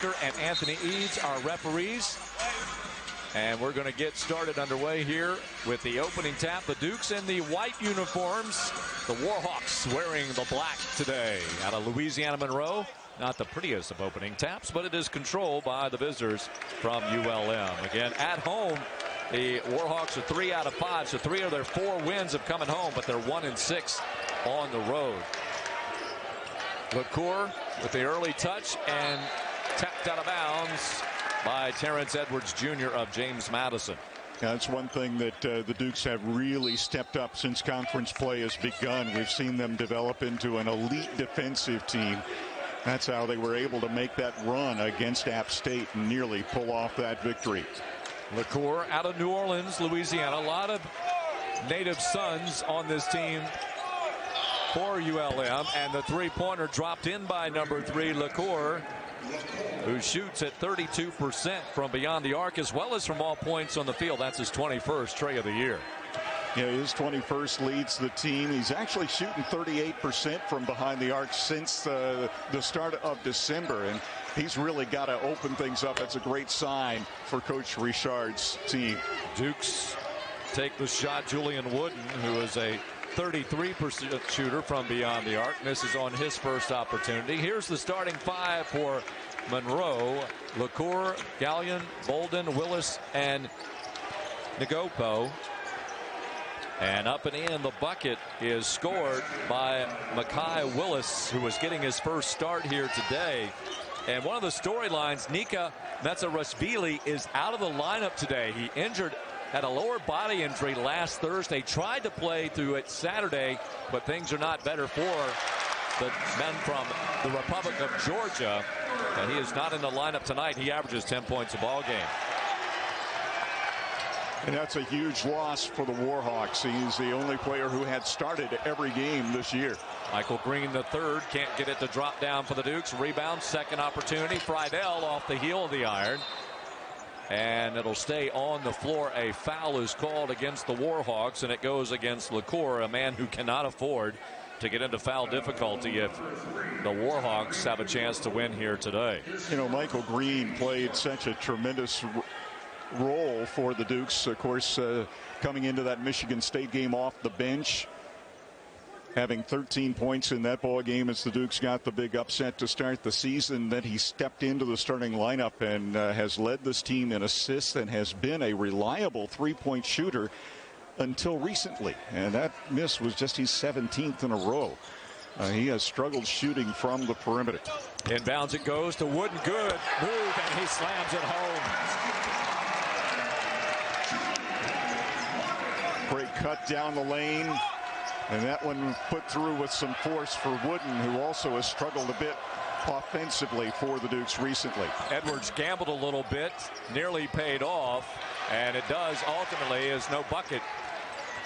And Anthony Eads, our referees. And we're going to get started underway here with the opening tap. The Dukes in the white uniforms. The Warhawks wearing the black today out of Louisiana Monroe. Not the prettiest of opening taps, but it is controlled by the visitors from ULM. Again, at home, the Warhawks are 3 out of 5, so 3 of their 4 wins have come at home, but they're 1-6 on the road. LaCour with the early touch and tapped out of bounds by Terrence Edwards Jr. of James Madison. Yeah, that's one thing that the Dukes have really stepped up since conference play has begun. We've seen them develop into an elite defensive team. That's how they were able to make that run against App State and nearly pull off that victory. LaCour out of New Orleans, Louisiana. A lot of native sons on this team for ULM, and the three-pointer dropped in by number 3, LaCour, who shoots at 32% from beyond the arc as well as from all points on the field. That's his 21st tray of the year. Yeah, his 21st leads the team. He's actually shooting 38% from behind the arc since the start of December, and he's really got to open things up. That's a great sign for Coach Richard's team. Dukes take the shot. Julian Wooden, who is a 33% shooter from beyond the arc, misses on his first opportunity. Here's the starting 5 for Monroe: LaCour, Gallion, Bolden, Willis, and Nagopo. And up and in, the bucket is scored by Makai Willis, who was getting his first start here today. And one of the storylines, Nika Metsarashvili is out of the lineup today. He had a lower body injury last Thursday, tried to play through it Saturday, but things are not better for the men from the Republic of Georgia. And he is not in the lineup tonight. He averages 10 points a ball game. And that's a huge loss for the Warhawks. He's the only player who had started every game this year. Michael Green, the third, can't get it to drop down for the Dukes. Rebound, second opportunity. Friedel off the heel of the iron. And it'll stay on the floor. A foul is called against the Warhawks, and it goes against LaCour, a man who cannot afford to get into foul difficulty if the Warhawks have a chance to win here today. You know, Michael Green played such a tremendous role for the Dukes, of course, coming into that Michigan State game off the bench, having 13 points in that ball game as the Dukes got the big upset to start the season. Then he stepped into the starting lineup and has led this team in assists and has been a reliable three-point shooter until recently, and that miss was just his 17th in a row. He has struggled shooting from the perimeter. Inbounds it goes to Wooden. Good move, and he slams it home. Great cut down the lane, and that one put through with some force for Wooden, who also has struggled a bit offensively for the Dukes recently. Edwards gambled a little bit, nearly paid off, and it does ultimately, is no bucket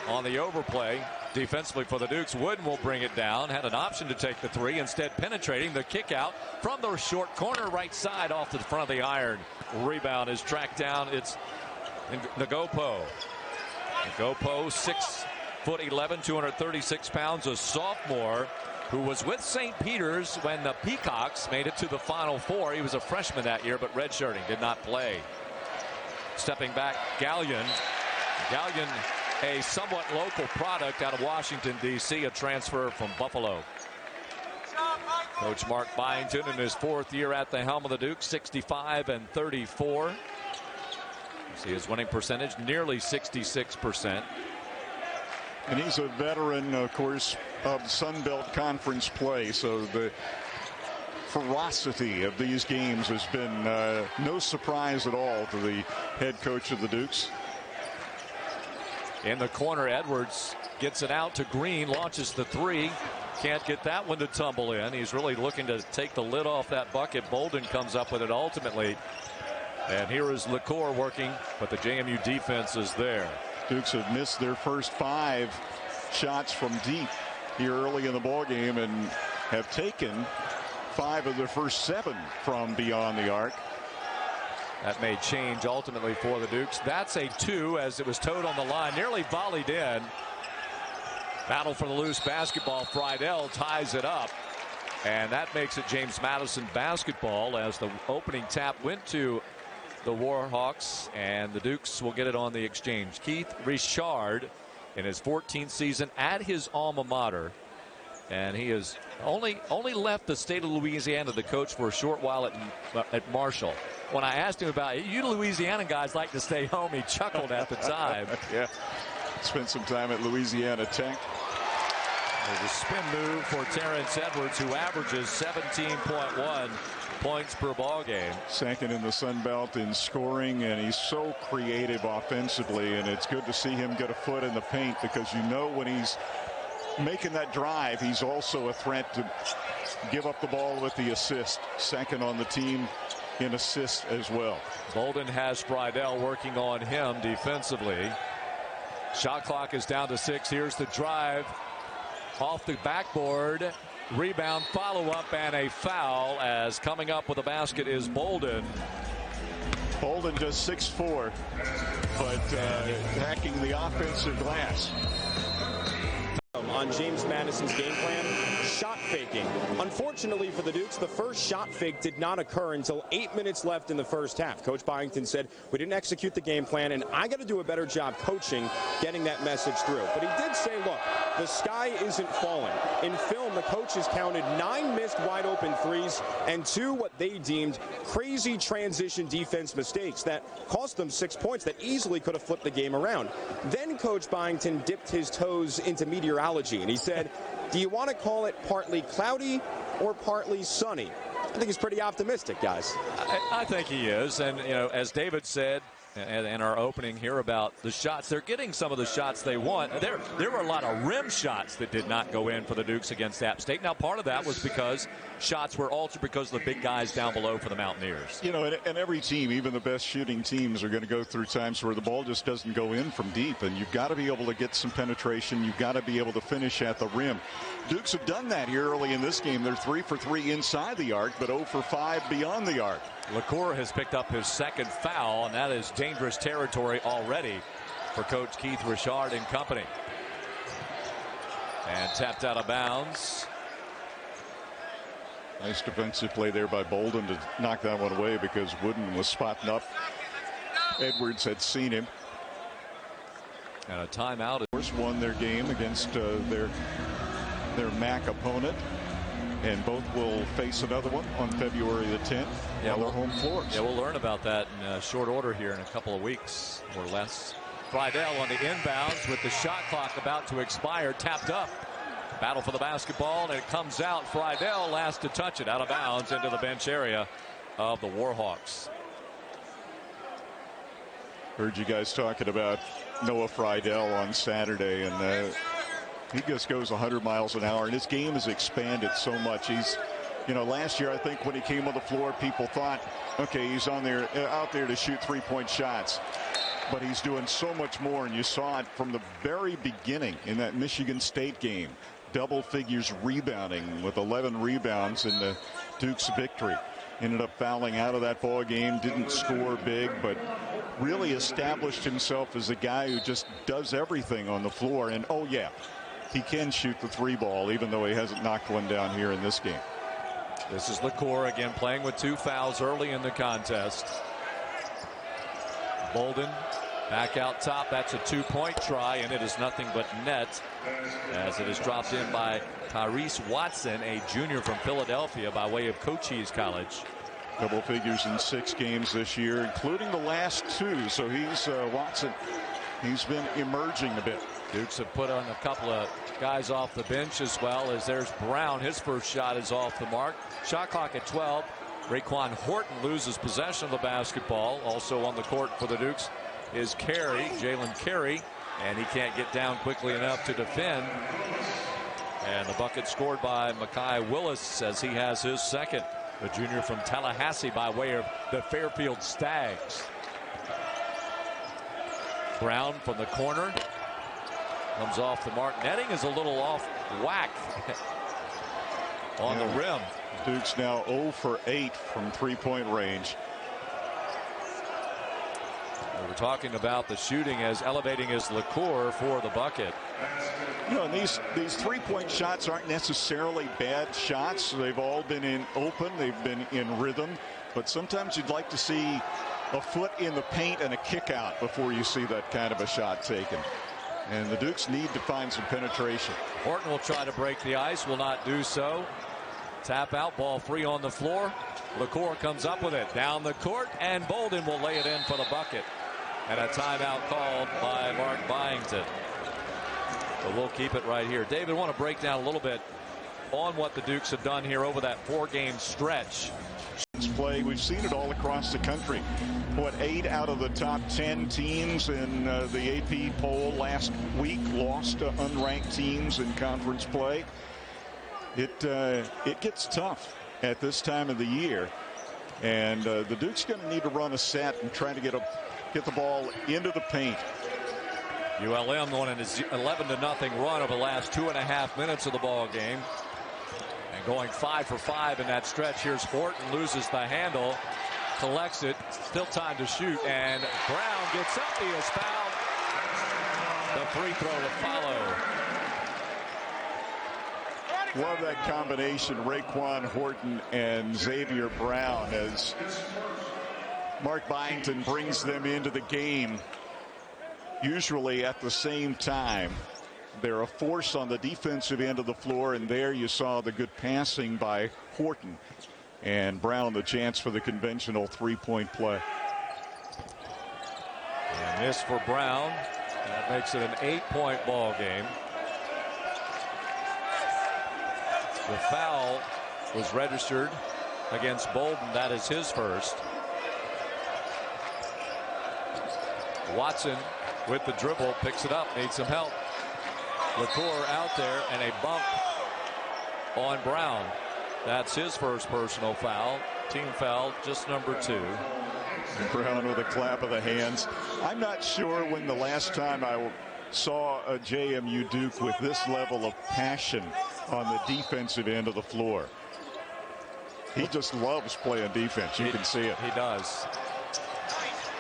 on the overplay defensively for the Dukes. Wooden will bring it down, had an option to take the three, instead penetrating the kick out from the short corner right side off to the front of the iron. Rebound is tracked down. It's Nagopo. Nagopo, 6'11", 236 pounds, a sophomore who was with St. Peter's when the Peacocks made it to the Final Four. He was a freshman that year, but redshirting, did not play. Stepping back, Gallion. Gallion, a somewhat local product out of Washington, D.C., a transfer from Buffalo. Coach Mark Byington in his 4th year at the helm of the Dukes, 65-34. See his winning percentage, nearly 66%. And he's a veteran, of course, of Sun Belt Conference play, so the ferocity of these games has been no surprise at all to the head coach of the Dukes. In the corner, Edwards gets it out to Green, launches the three. Can't get that one to tumble in. He's really looking to take the lid off that bucket. Bolden comes up with it ultimately. And here is LaCour working, but the JMU defense is there. Dukes have missed their first 5 shots from deep here early in the ball game and have taken 5 of their first 7 from beyond the arc. That may change ultimately for the Dukes. That's a 2 as it was towed on the line, nearly volleyed in. Battle for the loose basketball. Friedel ties it up. And that makes it James Madison basketball as the opening tap went to the Warhawks, and the Dukes will get it on the exchange. Keith Richard in his 14th season at his alma mater, and he has only left the state of Louisiana to coach for a short while at Marshall. When I asked him about it, you Louisiana guys like to stay home, he chuckled at the time. Yeah, spent some time at Louisiana Tech. There's a spin move for Terrence Edwards, who averages 17.1 points per ball game. Second in the Sun Belt in scoring, and he's so creative offensively, and it's good to see him get a foot in the paint, because you know when he's making that drive, he's also a threat to give up the ball with the assist. Second on the team in assists as well. Bolden has Friedel working on him defensively. Shot clock is down to 6. Here's the drive off the backboard. Rebound, follow-up, and a foul, as coming up with a basket is Bolden. Bolden just 6'4", but hacking the offensive glass. On James Madison's game plan, shot faking. Unfortunately for the Dukes, the first shot fake did not occur until 8 minutes left in the first half. Coach Byington said, we didn't execute the game plan, and I got to do a better job coaching, getting that message through. But he did say, look, the sky isn't falling. In film, the coaches counted 9 missed wide open threes and 2 what they deemed crazy transition defense mistakes that cost them 6 points that easily could have flipped the game around. Then Coach Byington dipped his toes into meteorology, and he said, do you want to call it partly cloudy or partly sunny? I think he's pretty optimistic, guys. I think he is. And, you know, as David said in our opening here about the shots, they're getting some of the shots they want. There were a lot of rim shots that did not go in for the Dukes against App State. Now, part of that was because shots were altered because of the big guys down below for the Mountaineers. You know, and every team, even the best shooting teams, are going to go through times where the ball just doesn't go in from deep, and you've got to be able to get some penetration. You've got to be able to finish at the rim. Dukes have done that here early in this game. They're 3 for 3 inside the arc, but 0 for 5 beyond the arc. LaCour has picked up his second foul, and that is dangerous territory already for Coach Keith Richard and company. And tapped out of bounds. Nice defensive play there by Bolden to knock that one away, because Wooden was spotting up. Edwards had seen him. And a timeout. First won their game against their MAC opponent, and both will face another one on February the 10th on their home floors. Yeah, we'll learn about that in short order here in a couple of weeks or less. Friedel on the inbounds with the shot clock about to expire, tapped up. Battle for the basketball, and it comes out. Friedel last to touch it, out of bounds into the bench area of the Warhawks. Heard you guys talking about Noah Friedel on Saturday, and he just goes 100 miles an hour, and his game has expanded so much. He's, you know, last year I think when he came on the floor, people thought, okay, he's out there to shoot 3-point shots. But he's doing so much more, and you saw it from the very beginning in that Michigan State game. Double figures rebounding with 11 rebounds in the Dukes victory. Ended up fouling out of that ball game, didn't score big, but really established himself as a guy who just does everything on the floor. And oh yeah, he can shoot the 3 ball, even though he hasn't knocked one down here in this game. This is LaCour again, playing with 2 fouls early in the contest. Bolden back out top. That's a 2-point try, and it is nothing but net, as it is dropped in by Tyrese Watson, a junior from Philadelphia by way of Cochise College. Double figures in 6 games this year, including the last 2. So he's Watson. He's been emerging a bit. Dukes have put on a couple of guys off the bench as well, as there's Brown. His first shot is off the mark. Shot clock at 12. Raquan Horton loses possession of the basketball. Also on the court for the Dukes is Carey, Jalen Carey, and he can't get down quickly enough to defend. And the bucket scored by Mekhi Willis, as he has his second. The junior from Tallahassee by way of the Fairfield Stags. Brown from the corner comes off the mark. Netting is a little off whack on the rim. Dukes now 0 for 8 from 3-point range. We were talking about the shooting as elevating as LaCour for the bucket. You know, and these 3-point shots aren't necessarily bad shots. They've all been in open. They've been in rhythm. But sometimes you'd like to see a foot in the paint and a kick out before you see that kind of a shot taken. And the Dukes need to find some penetration. Horton will try to break the ice, will not do so. Tap out, ball free on the floor. LaCour comes up with it down the court, and Bolden will lay it in for the bucket. And a timeout called by Mark Byington. But we'll keep it right here. David, I want to break down a little bit on what the Dukes have done here over that 4-game stretch. Play, we've seen it all across the country. What, 8 out of the top 10 teams in the AP poll last week lost to unranked teams in conference play. It gets tough at this time of the year, and the Dukes going to need to run a set and try to get the ball into the paint. ULM going an 11-0 run over the last 2.5 minutes of the ball game. And going 5 for 5 in that stretch. Here's Horton, loses the handle, collects it, still time to shoot, and Brown gets up. He is fouled. The free throw to follow. Love that combination, Raekwon Horton and Xavier Brown, as Mark Byington brings them into the game usually at the same time. They're a force on the defensive end of the floor, and there you saw the good passing by Horton, and Brown the chance for the conventional 3-point play. And this for Brown. That makes it an 8-point ball game. The foul was registered against Bolden. That is his first. Watson with the dribble, picks it up, needs some help. LaCour out there, and a bump on Brown. That's his first personal foul. Team foul, just number 2. Brown with a clap of the hands. I'm not sure when the last time I saw a JMU Duke with this level of passion on the defensive end of the floor. He just loves playing defense. You can see it. He does.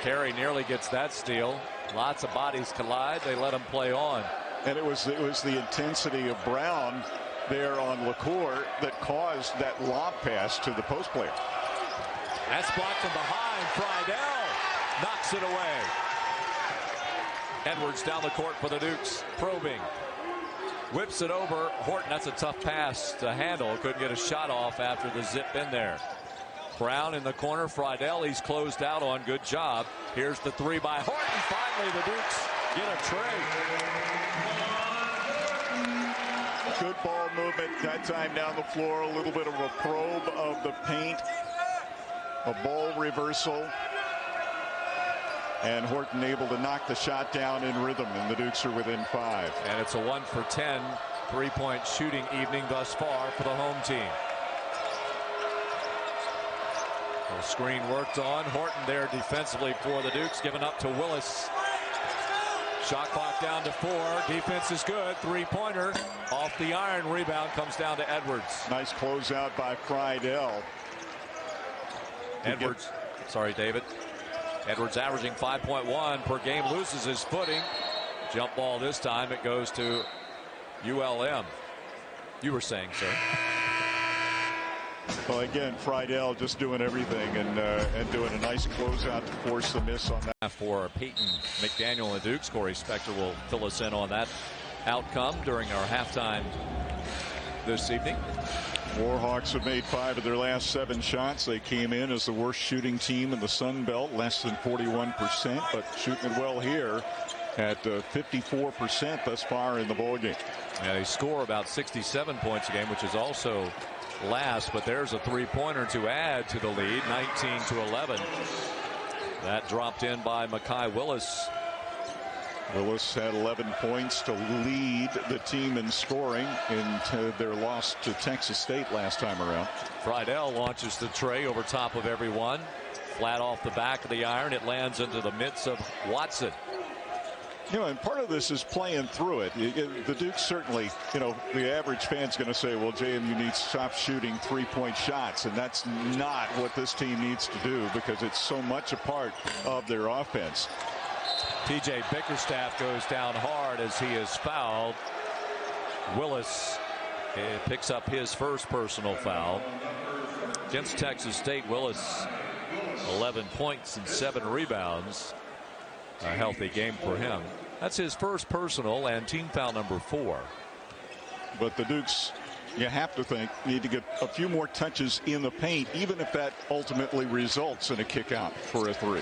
Carey nearly gets that steal. Lots of bodies collide. They let him play on. And it was the intensity of Brown there on LaCour that caused that lob pass to the post player. That's blocked from behind. Friedel knocks it away. Edwards down the court for the Dukes, probing. Whips it over. Horton, that's a tough pass to handle. Couldn't get a shot off after the zip in there. Brown in the corner. Friedel, he's closed out on. Good job. Here's the 3 by Horton. Finally, the Dukes get a tray. Good ball movement that time down the floor. A little bit of a probe of the paint. A ball reversal. And Horton able to knock the shot down in rhythm, and the Dukes are within 5. And it's a 1 for 10 3-point shooting evening thus far for the home team. The screen worked on. Horton there defensively for the Dukes, given up to Willis. Shot clock down to 4. Defense is good. 3-pointer off the iron. Rebound comes down to Edwards. Nice closeout by Friedel. Edwards. Sorry, David. Edwards averaging 5.1 per game. Loses his footing. Jump ball this time. It goes to ULM. You were saying, sir. Well, again, Friedel just doing everything and doing a nice closeout to force the miss on that. For Peyton McDaniel and the Dukes, Corey Spector will fill us in on that outcome during our halftime this evening. Warhawks have made 5 of their last 7 shots. They came in as the worst shooting team in the Sun Belt, less than 41%, but shooting it well here at 54% thus far in the ballgame. Yeah, they score about 67 points a game, which is also last, but there's a 3-pointer to add to the lead, 19-11. That dropped in by Mekhi Willis. Willis had 11 points to lead the team in scoring in their loss to Texas State last time around. Friedel launches the tray over top of everyone. Flat off the back of the iron. It lands into the midst of Watson. You know, and part of this is playing through it. The Dukes certainly, you know, the average fan's going to say, well, JMU needs to stop shooting 3-point shots. And that's not what this team needs to do, because it's so much a part of their offense. TJ Bickerstaff goes down hard as he is fouled. Willis picks up his first personal foul. Against Texas State, Willis 11 points and 7 rebounds. A healthy game for him. That's his first personal and team foul number 4. But the Dukes, you have to think, need to get a few more touches in the paint, even if that ultimately results in a kick out for a 3.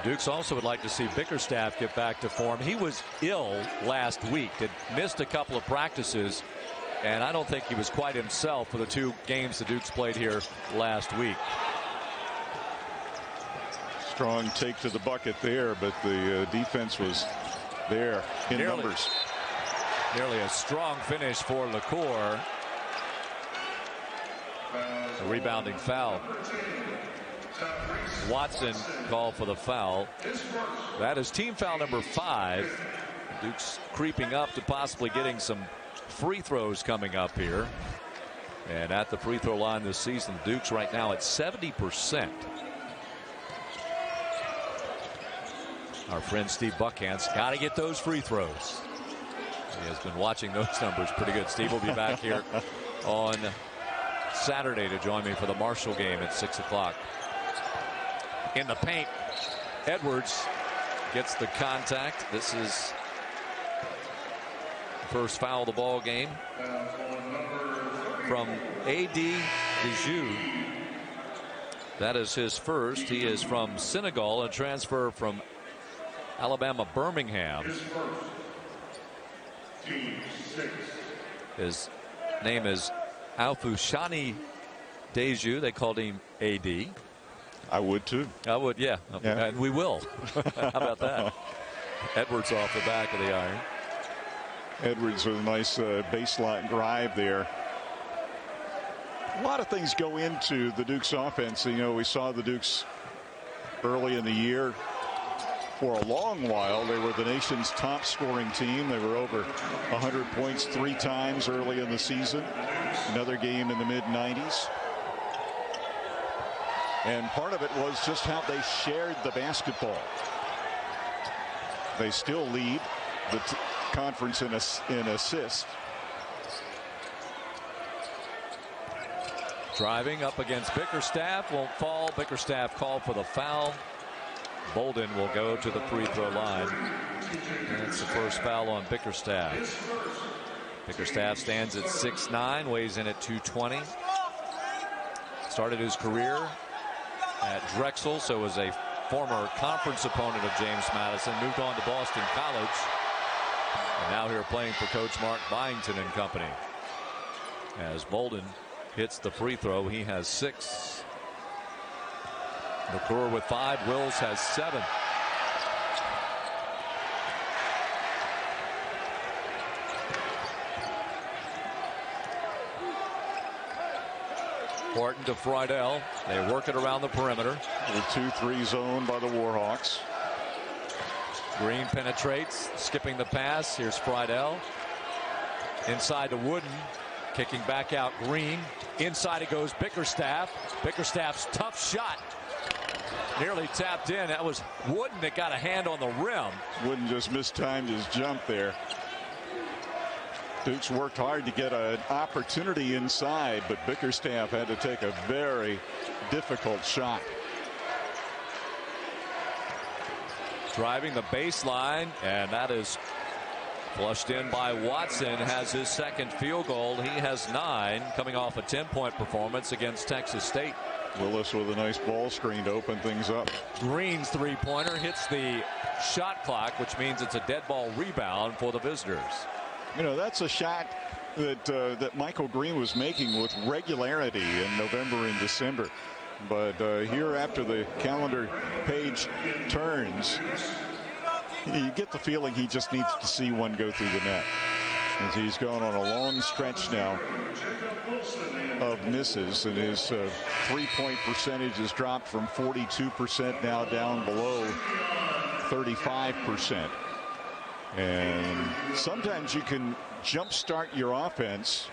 Dukes also would like to see Bickerstaff get back to form. He was ill last week, had missed a couple of practices, and I don't think he was quite himself for the 2 games the Dukes played here last week. Strong take to the bucket there, but the defense was there in numbers. Nearly a strong finish for LaCour. A rebounding foul. Watson called for the foul. That is team foul number 5. Dukes creeping up to possibly getting some free throws coming up here. And at the free throw line this season, Dukes right now at 70%. Our friend Steve Buckhant's got to get those free throws. He has been watching those numbers pretty good. Steve will be back here on Saturday to join me for the Marshall game at 6 o'clock. In the paint, Edwards gets the contact. This is the first foul of the ball game from A.D. Dijou. That is his first. He is from Senegal, a transfer from Alabama Birmingham. His name is Alfushani Dijou. They called him A.D. I would too. I would, yeah. And we will. How about that? Edwards off the back of the iron. Edwards with a nice baseline drive there. A lot of things go into the Dukes offense. You know, we saw the Dukes early in the year. For a long while, they were the nation's top scoring team. They were over 100 points 3 times early in the season. Another game in the mid-90s. And part of it was just how they shared the basketball. They still lead the conference in assists. Driving up against Bickerstaff, won't fall. Bickerstaff called for the foul. Bolden will go to the free throw line. That's the first foul on Bickerstaff. Bickerstaff stands at 6'9", weighs in at 220. Started his career at Drexel, so was a former conference opponent of James Madison. Moved on to Boston College, and now here playing for Coach Mark Byington and company. As Bolden hits the free throw, he has 6. McClure with 5. Wills has 7. Horton to Friedel. They work it around the perimeter. The 2-3 zone by the Warhawks. Green penetrates, skipping the pass. Here's Friedel. Inside to Wooden. Kicking back out Green. Inside it goes Bickerstaff. Bickerstaff's tough shot. Nearly tapped in. That was Wooden that got a hand on the rim. Wooden just mistimed his jump there. Dukes worked hard to get an opportunity inside, but Bickerstaff had to take a very difficult shot. Driving the baseline, and that is flushed in by Watson. Has his second field goal. He has 9, coming off a 10-point performance against Texas State. Willis with a nice ball screen to open things up. Green's three-pointer hits the shot clock, which means it's a dead ball rebound for the visitors. You know, that's a shot that Michael Green was making with regularity in November and December. But here, after the calendar page turns, you get the feeling he just needs to see one go through the net. As he's gone on a long stretch now of misses, and his 3-point percentage has dropped from 42% now down below 35%. And sometimes you can jumpstart your offense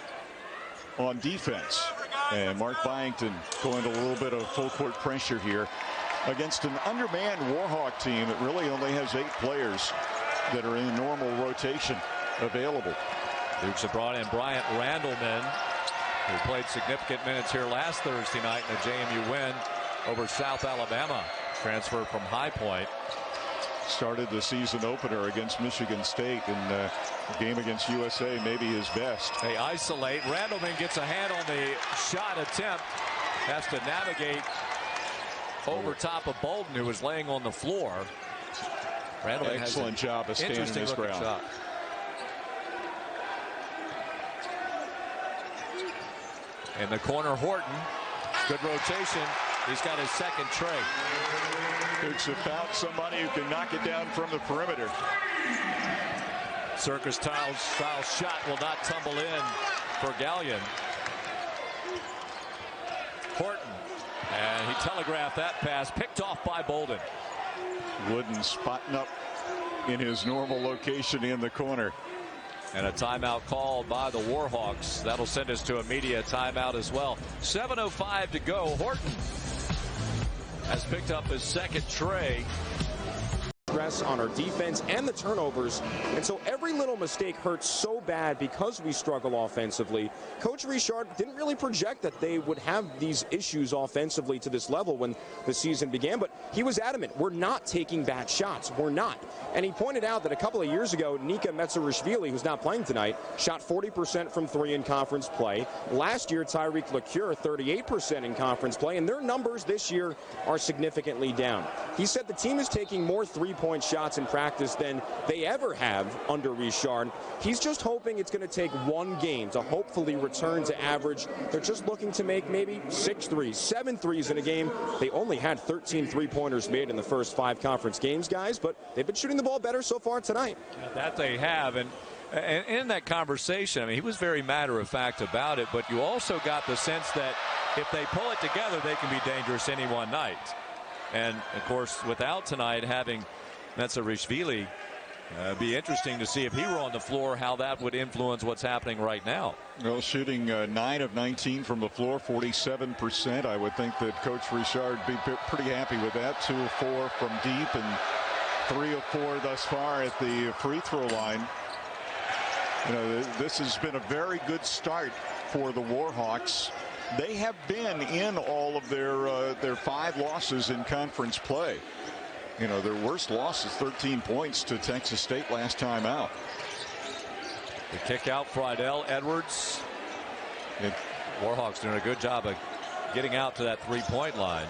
on defense. And Mark Byington going to a little bit of full court pressure here. against an undermanned Warhawk team that really only has 8 players that are in normal rotation available. Dukes have brought in Bryant Randleman, who played significant minutes here last Thursday night in a JMU win over South Alabama. Transferred from High Point. Started the season opener against Michigan State, and the game against USA maybe his best. They isolate. Randleman gets a hand on the shot attempt. Has to navigate over top of Bolden, who was laying on the floor. Randleman Excellent job of standing his ground. Shot. In the corner, Horton. Good rotation. He's got his second tray. Dukes have found somebody who can knock it down from the perimeter. Circus style shot will not tumble in for Gallion. Horton. And he telegraphed that pass, picked off by Bolden. Wooden spotting up in his normal location in the corner. And a timeout called by the Warhawks. That'll send us to a media timeout as well. 7:05 to go. Horton has picked up his second tray. Stress on our defense and the turnovers, and so every little mistake hurts so bad because we struggle offensively. Coach Richard didn't really project that they would have these issues offensively to this level when the season began, but he was adamant, we're not taking bad shots, we're not. And he pointed out that a couple of years ago, Nika Metzarishvili, who's not playing tonight, shot 40% from 3 in conference play. Last year, Tyreek LaCure, 38% in conference play, and their numbers this year are significantly down. He said the team is taking more 3-point shots in practice than they ever have under Richard. He's just hoping it's going to take one game to hopefully return to average. They're just looking to make maybe 6 threes, 7 threes in a game. They only had 13 3-pointers made in the first 5 conference games, guys, but they've been shooting the ball better so far tonight. That they have, and in that conversation, I mean, he was very matter-of-fact about it, but you also got the sense that if they pull it together, they can be dangerous any one night. And, of course, without tonight having Metzarishvili, be interesting to see if he were on the floor, how that would influence what's happening right now. Well, shooting 9 of 19 from the floor, 47%. I would think that Coach Richard would be pretty happy with that. 2 of 4 from deep and 3 of 4 thus far at the free throw line. You know, this has been a very good start for the Warhawks. They have been in all of their 5 losses in conference play. You know, their worst loss is 13 points to Texas State last time out. The kick out, Friedel, Edwards. Warhawks doing a good job of getting out to that 3-point line.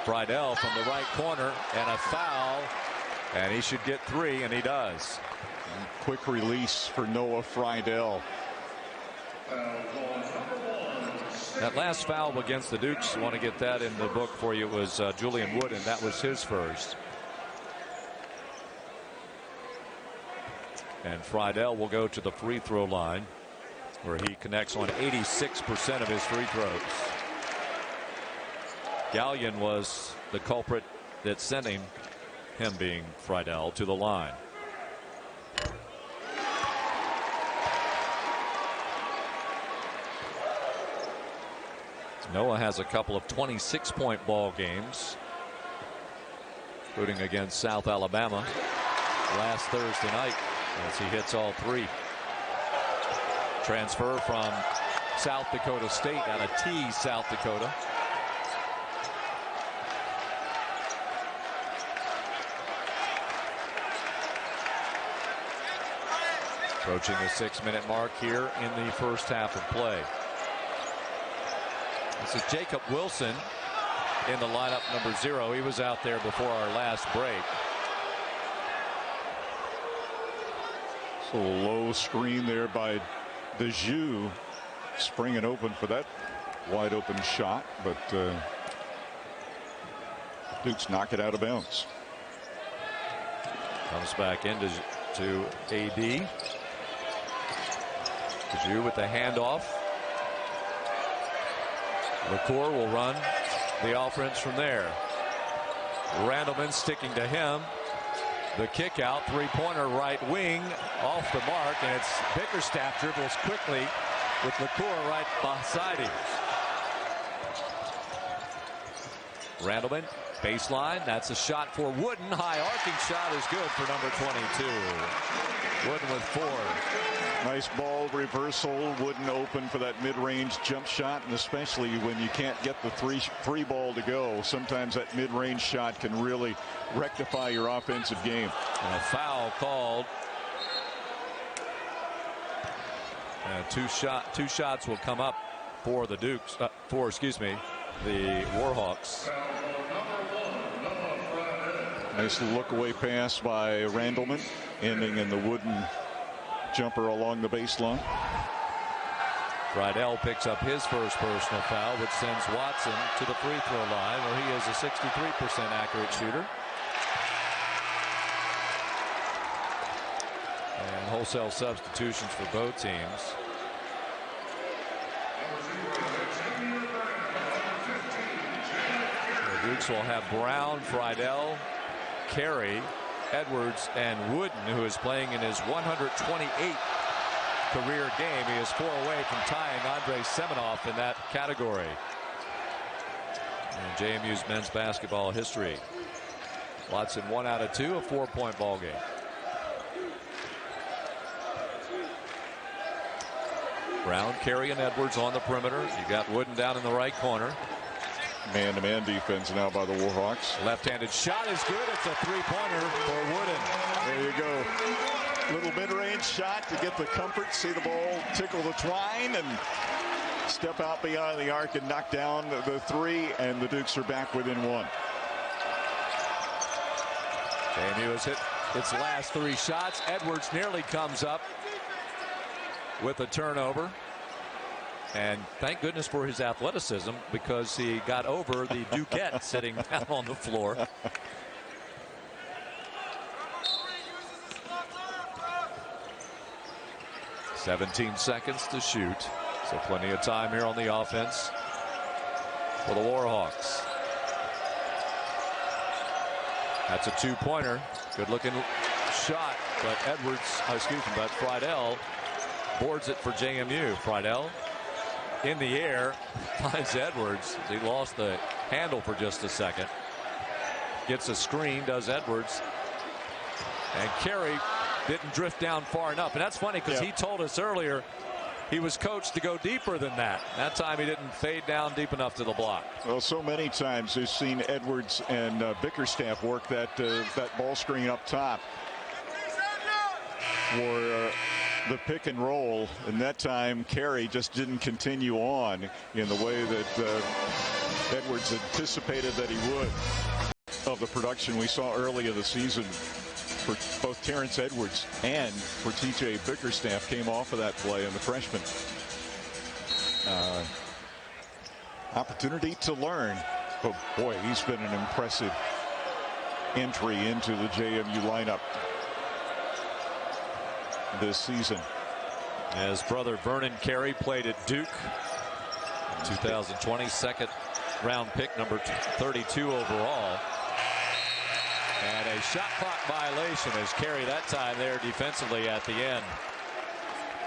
Friedel from the right corner, and a foul, and he should get 3, and he does. Quick release for Noah Friedel. That last foul against the Dukes, I want to get that in the book for you, it was Julian Wood, and that was his first. And Friedel will go to the free throw line, where he connects on 86% of his free throws. Gallion was the culprit that sent him being Friedel, to the line. Noah has a couple of 26-point ball games, including against South Alabama last Thursday night, as he hits all 3. Transfer from South Dakota State out of T, South Dakota. Approaching the 6-minute mark here in the first half of play. This is Jacob Wilson in the lineup, number 0. He was out there before our last break. So a low screen there by Bijou, springing open for that wide open shot, but Dukes knock it out of bounds. Comes back into AD. Bijou with the handoff. LaCour will run the offense from there. Randleman sticking to him. The kick out, 3-pointer right wing, off the mark, and it's Bickerstaff dribbles quickly with LaCour right beside him. Randleman Baseline, that's a shot for Wooden. High arcing shot is good for number 22. Wooden with 4. Nice ball reversal. Wooden open for that mid-range jump shot, and especially when you can't get the three ball to go, sometimes that mid-range shot can really rectify your offensive game. And a foul called. Two shots will come up for the Dukes. The Warhawks. Nice look away pass by Randleman, ending in the Wooden jumper along the baseline. Friedel picks up his first personal foul, which sends Watson to the free throw line, where he is a 63% accurate shooter. And wholesale substitutions for both teams. The Dukes will have Brown, Friedel, Carey, Edwards, and Wooden, who is playing in his 128th career game. He is 4 away from tying Andrei Semenov in that category in JMU's men's basketball history. Watson 1 out of 2, a 4-point ball game. Brown, Carey, and Edwards on the perimeter. You got Wooden down in the right corner. Man-to-man defense now by the Warhawks. Left-handed shot is good. It's a 3-pointer for Wooden. There you go. Little mid-range shot to get the comfort, see the ball tickle the twine, and step out beyond the arc and knock down the 3, and the Dukes are back within 1. JMU has hit its last 3 shots. Edwards nearly comes up with a turnover. And thank goodness for his athleticism, because he got over the Duquette sitting down on the floor. "17 seconds to shoot, so plenty of time here on the offense for the Warhawks. That's a 2-pointer. Good looking shot, but but Friedel boards it for JMU. Friedel in the air, finds Edwards. He lost the handle for just a second. Gets a screen, does Edwards. And Carey didn't drift down far enough. And that's funny, because he told us earlier he was coached to go deeper than that. That time he didn't fade down deep enough to the block. Well, so many times we've seen Edwards and Bickerstaff work that ball screen up top for the pick and roll, and that time Carey just didn't continue on in the way that Edwards anticipated that he would. Of the production we saw early in the season for both Terrence Edwards and for TJ Bickerstaff came off of that play, and the freshman opportunity to learn. But boy, he's been an impressive entry into the JMU lineup this season. As brother Vernon Carey played at Duke in 2020, second round pick, number 32 overall. And a shot clock violation as Carey that time there defensively at the end.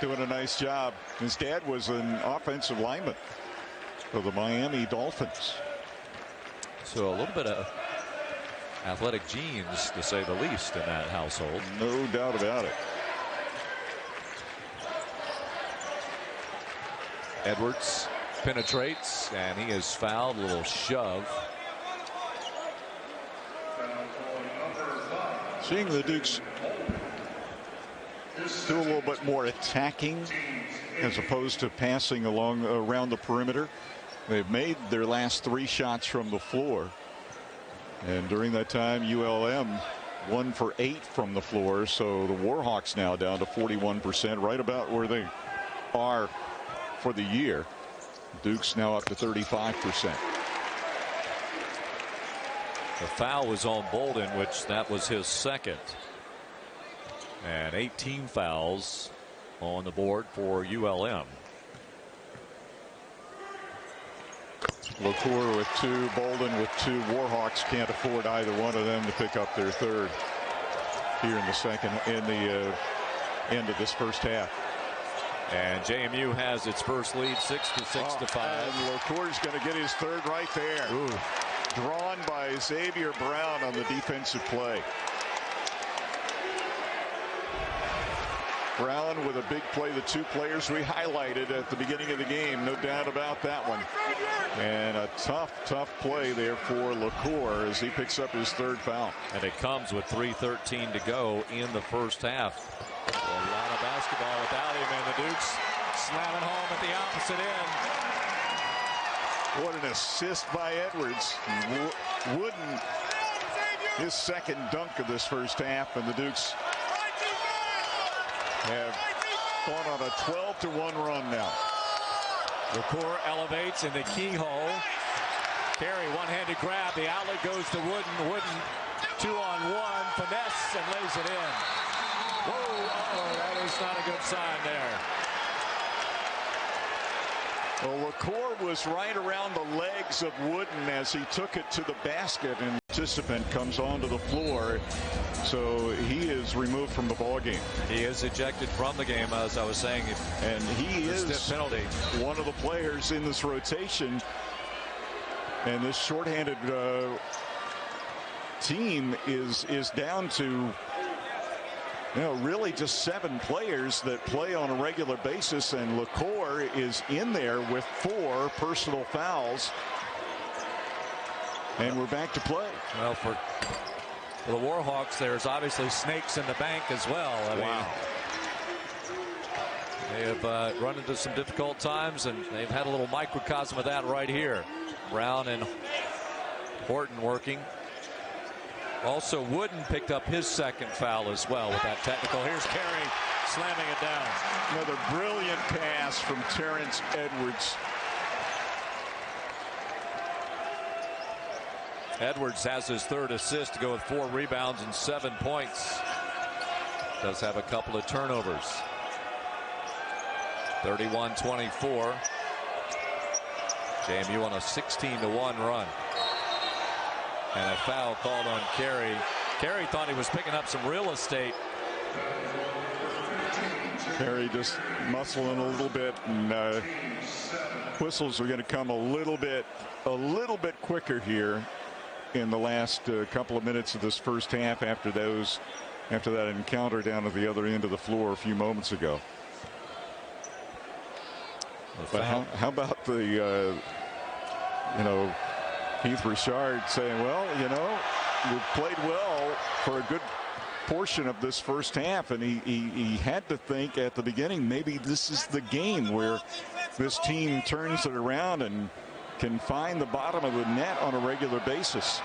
Doing a nice job. His dad was an offensive lineman for the Miami Dolphins. So a little bit of athletic genes, to say the least, in that household. No doubt about it. Edwards penetrates, and he is fouled. A little shove. Seeing the Dukes do a little bit more attacking as opposed to passing around the perimeter. They've made their last 3 shots from the floor, and during that time ULM 1 for 8 from the floor. So the Warhawks now down to 41%, right about where they are for the year. Duke's now up to 35%. The foul was on Bolden, which that was his second. And 18 fouls on the board for ULM. LaCour with 2, Bolden with 2. Warhawks can't afford either one of them to pick up their third here in the end of this first half. And JMU has its first lead, 6 to 5. And LaCour's going to get his third right there. Ooh. drawn by Xavier Brown on the defensive play. Brown with a big play, the two players we highlighted at the beginning of the game, no doubt about that one. And a tough play there for LaCour as he picks up his third foul. And it comes with 3:13 to go in the first half. A lot of basketball without him, and the Dukes slamming home at the opposite end. What an assist by Edwards. Wooden, his second dunk of this first half, and the Dukes have gone on a 12-1 run now. LaCour elevates in the keyhole. Carey one-handed grab. The outlet goes to Wooden. Wooden 2-on-1. Finesse and lays it in. Whoa, that is not a good sign there. Well, LaCour was right around the legs of Wooden as he took it to the basket, and the participant comes onto the floor. So he is removed from the ball game. He is ejected from the game, as I was saying. And he is stiff penalty. One of the players in this rotation. And this shorthanded team is down to, really just 7 players that play on a regular basis, and LaCour is in there with 4 personal fouls. And we're back to play. Well, for the Warhawks, there's obviously snakes in the bank as well. I mean, they have run into some difficult times, and they've had a little microcosm of that right here. Brown and Horton working. Also, Wooden picked up his second foul as well with that technical. Here's Carey slamming it down. Another brilliant pass from Terrence Edwards. Edwards has his third assist to go with 4 rebounds and 7 points. Does have a couple of turnovers. 31-24. JMU on a 16-1 run. And a foul called on Carey. Carey thought he was picking up some real estate. Carey just muscling a little bit, and whistles are going to come a little bit quicker here in the last couple of minutes of this first half after that encounter down at the other end of the floor a few moments ago. But how about the Keith Richard saying, well, we've played well for a good portion of this first half, and he had to think at the beginning maybe this is the game where this team turns it around and can find the bottom of the net on a regular basis.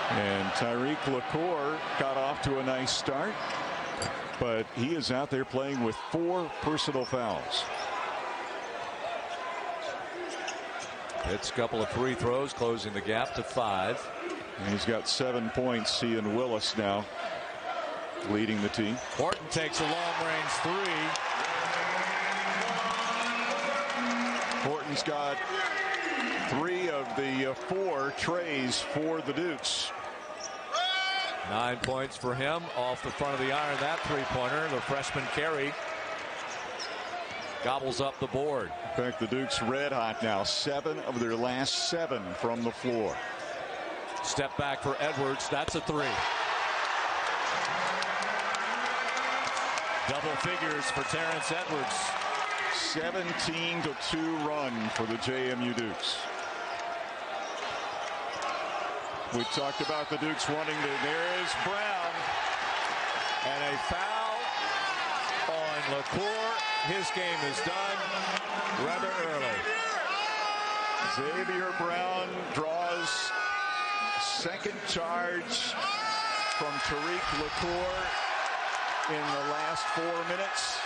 And Tyreek LaCour got off to a nice start, but he is out there playing with 4 personal fouls. It's a couple of free throws, closing the gap to 5. And he's got 7 points. He and Willis now leading the team. Horton takes a long-range 3. Horton's got 3 of the 4 trays for the Dukes. 9 points for him off the front of the iron. That three-pointer, the freshman Carey gobbles up the board. In fact, the Dukes red hot now. 7 of their last 7 from the floor. Step back for Edwards. That's a 3. Double figures for Terrence Edwards. 17-2 run for the JMU Dukes. We talked about the Dukes wanting to. There is Brown. And a foul on LaCour. His game is done rather early. Xavier Brown draws second charge from Tyreek LaCour in the last 4 minutes.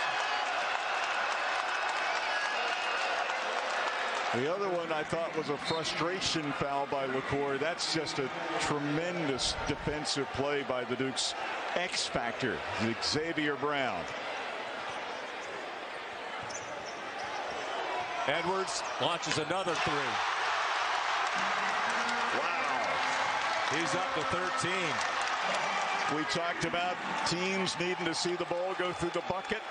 The other one I thought was a frustration foul by LaCour. That's just a tremendous defensive play by the Dukes X factor, Xavier Brown. Edwards launches another 3. Wow. He's up to 13. We talked about teams needing to see the ball go through the bucket.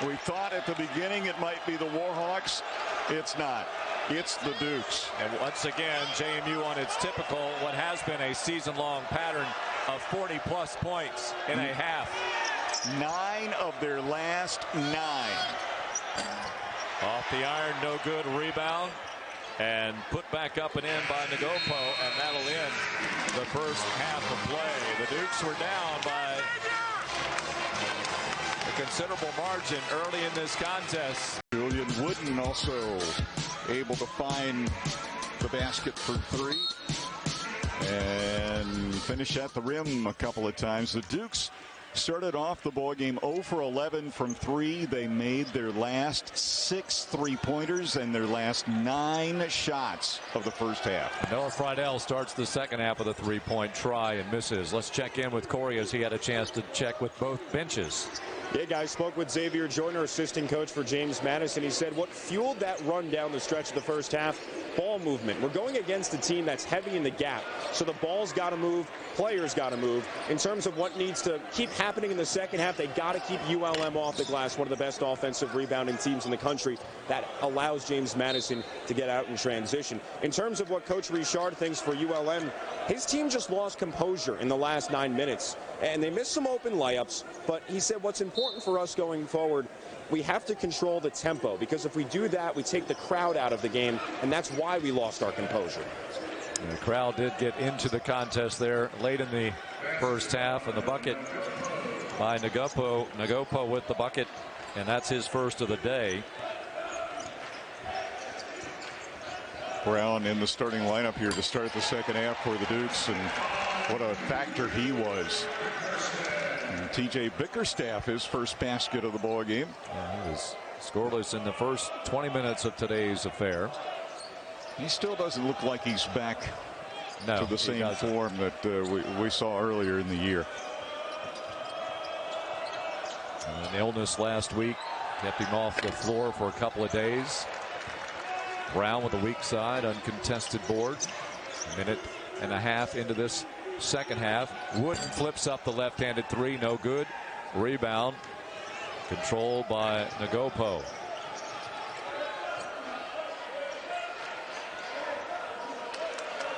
We thought at the beginning it might be the Warhawks. It's not. It's the Dukes. And once again, JMU on its typical, what has been a season-long pattern of 40-plus points in a half. 9 of their last 9. Off the iron, no good. Rebound. And put back up and in by Nagopo, and that'll end the first half of play. The Dukes were down by a considerable margin early in this contest. Julian Wooden also able to find the basket for 3 and finish at the rim a couple of times. The Dukes started off the ball game 0 for 11 from 3. They made their last 6 3-pointers and their last 9 shots of the first half. Noah Friedel starts the second half of the 3-point try and misses. Let's check in with Corey as he had a chance to check with both benches. Yeah, guys, spoke with Xavier Joyner, assistant coach for James Madison. He said what fueled that run down the stretch of the first half, ball movement. We're going against a team that's heavy in the gap, so the ball's got to move, players got to move. In terms of what needs to keep happening in the second half, they got to keep ULM off the glass, one of the best offensive rebounding teams in the country. That allows James Madison to get out in transition. In terms of what Coach Richard thinks for ULM, his team just lost composure in the last 9 minutes, and they missed some open layups, but he said what's important for us going forward, we have to control the tempo, because if we do that, we take the crowd out of the game, and that's why we lost our composure. The crowd did get into the contest there late in the first half, and the bucket by Nagopo with the bucket, and that's his first of the day. Brown in the starting lineup here to start the second half for the Dukes, and what a factor he was. And TJ Bickerstaff, his first basket of the ball game. He was scoreless in the first 20 minutes of today's affair. He still doesn't look like he's back to the same form that we saw earlier in the year. An illness last week kept him off the floor for a couple of days. Brown with a weak side, uncontested board. A minute and a half into this second half. Wooden flips up the left-handed 3, no good. Rebound controlled by Nagopo.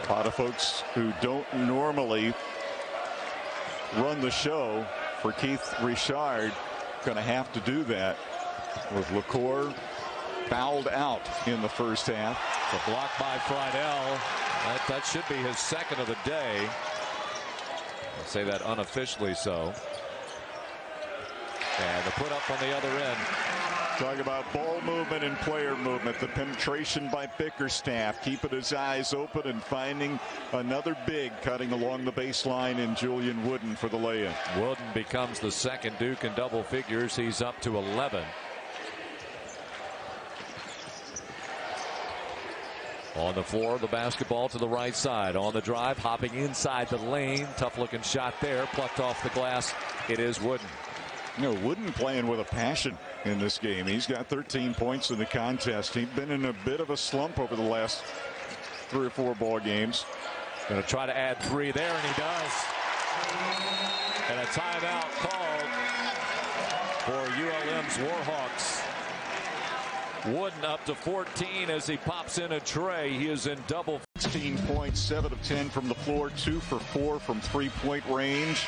A lot of folks who don't normally run the show for Keith Richard going to have to do that, with LaCour fouled out in the first half. The block by Friedel. That should be his second of the day. I'll say that unofficially so. And the put up on the other end. Talk about ball movement and player movement. The penetration by Bickerstaff, keeping his eyes open and finding another big cutting along the baseline in Julian Wooden for the lay-in. Wooden becomes the second Duke in double figures. He's up to 11. On the floor, the basketball to the right side. On the drive, hopping inside the lane. Tough looking shot there. Plucked off the glass. It is Wooden. You know, Wooden playing with a passion in this game. He's got 13 points in the contest. He's been in a bit of a slump over the last 3 or 4 ball games. Going to try to add 3 there, and he does. And a timeout called for ULM's Warhawks. Wooden up to 14 as he pops in a tray. He is in double. 16 points, 7 of 10 from the floor, 2 for 4 from 3-point range.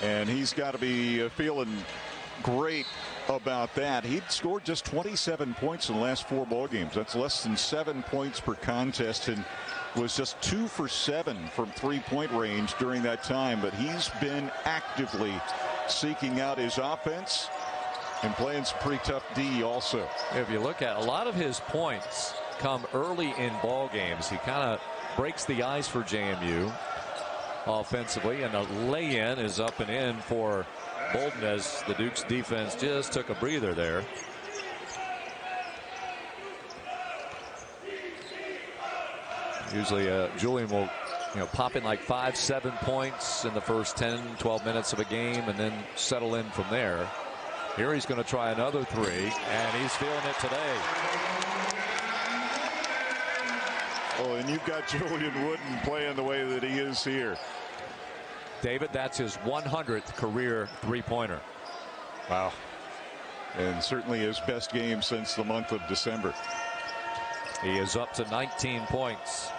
And he's got to be feeling great about that. He'd scored just 27 points in the last 4 ball games. That's less than 7 points per contest, and was just 2 for 7 from 3-point range during that time. But he's been actively seeking out his offense and playing some pretty tough D also. If you look at a lot of his points come early in ball games. He kind of breaks the ice for JMU offensively, and a lay-in is up and in for Bolton as the Duke's defense just took a breather there. Usually Julian will pop in like 5-7 points in the first 10-12 minutes of a game and then settle in from there. Here he's going to try another 3, and he's feeling it today. Oh, and you've got Julian Wooden playing the way that he is here. David, that's his 100th career 3-pointer. Wow. And certainly his best game since the month of December. He is up to 19 points.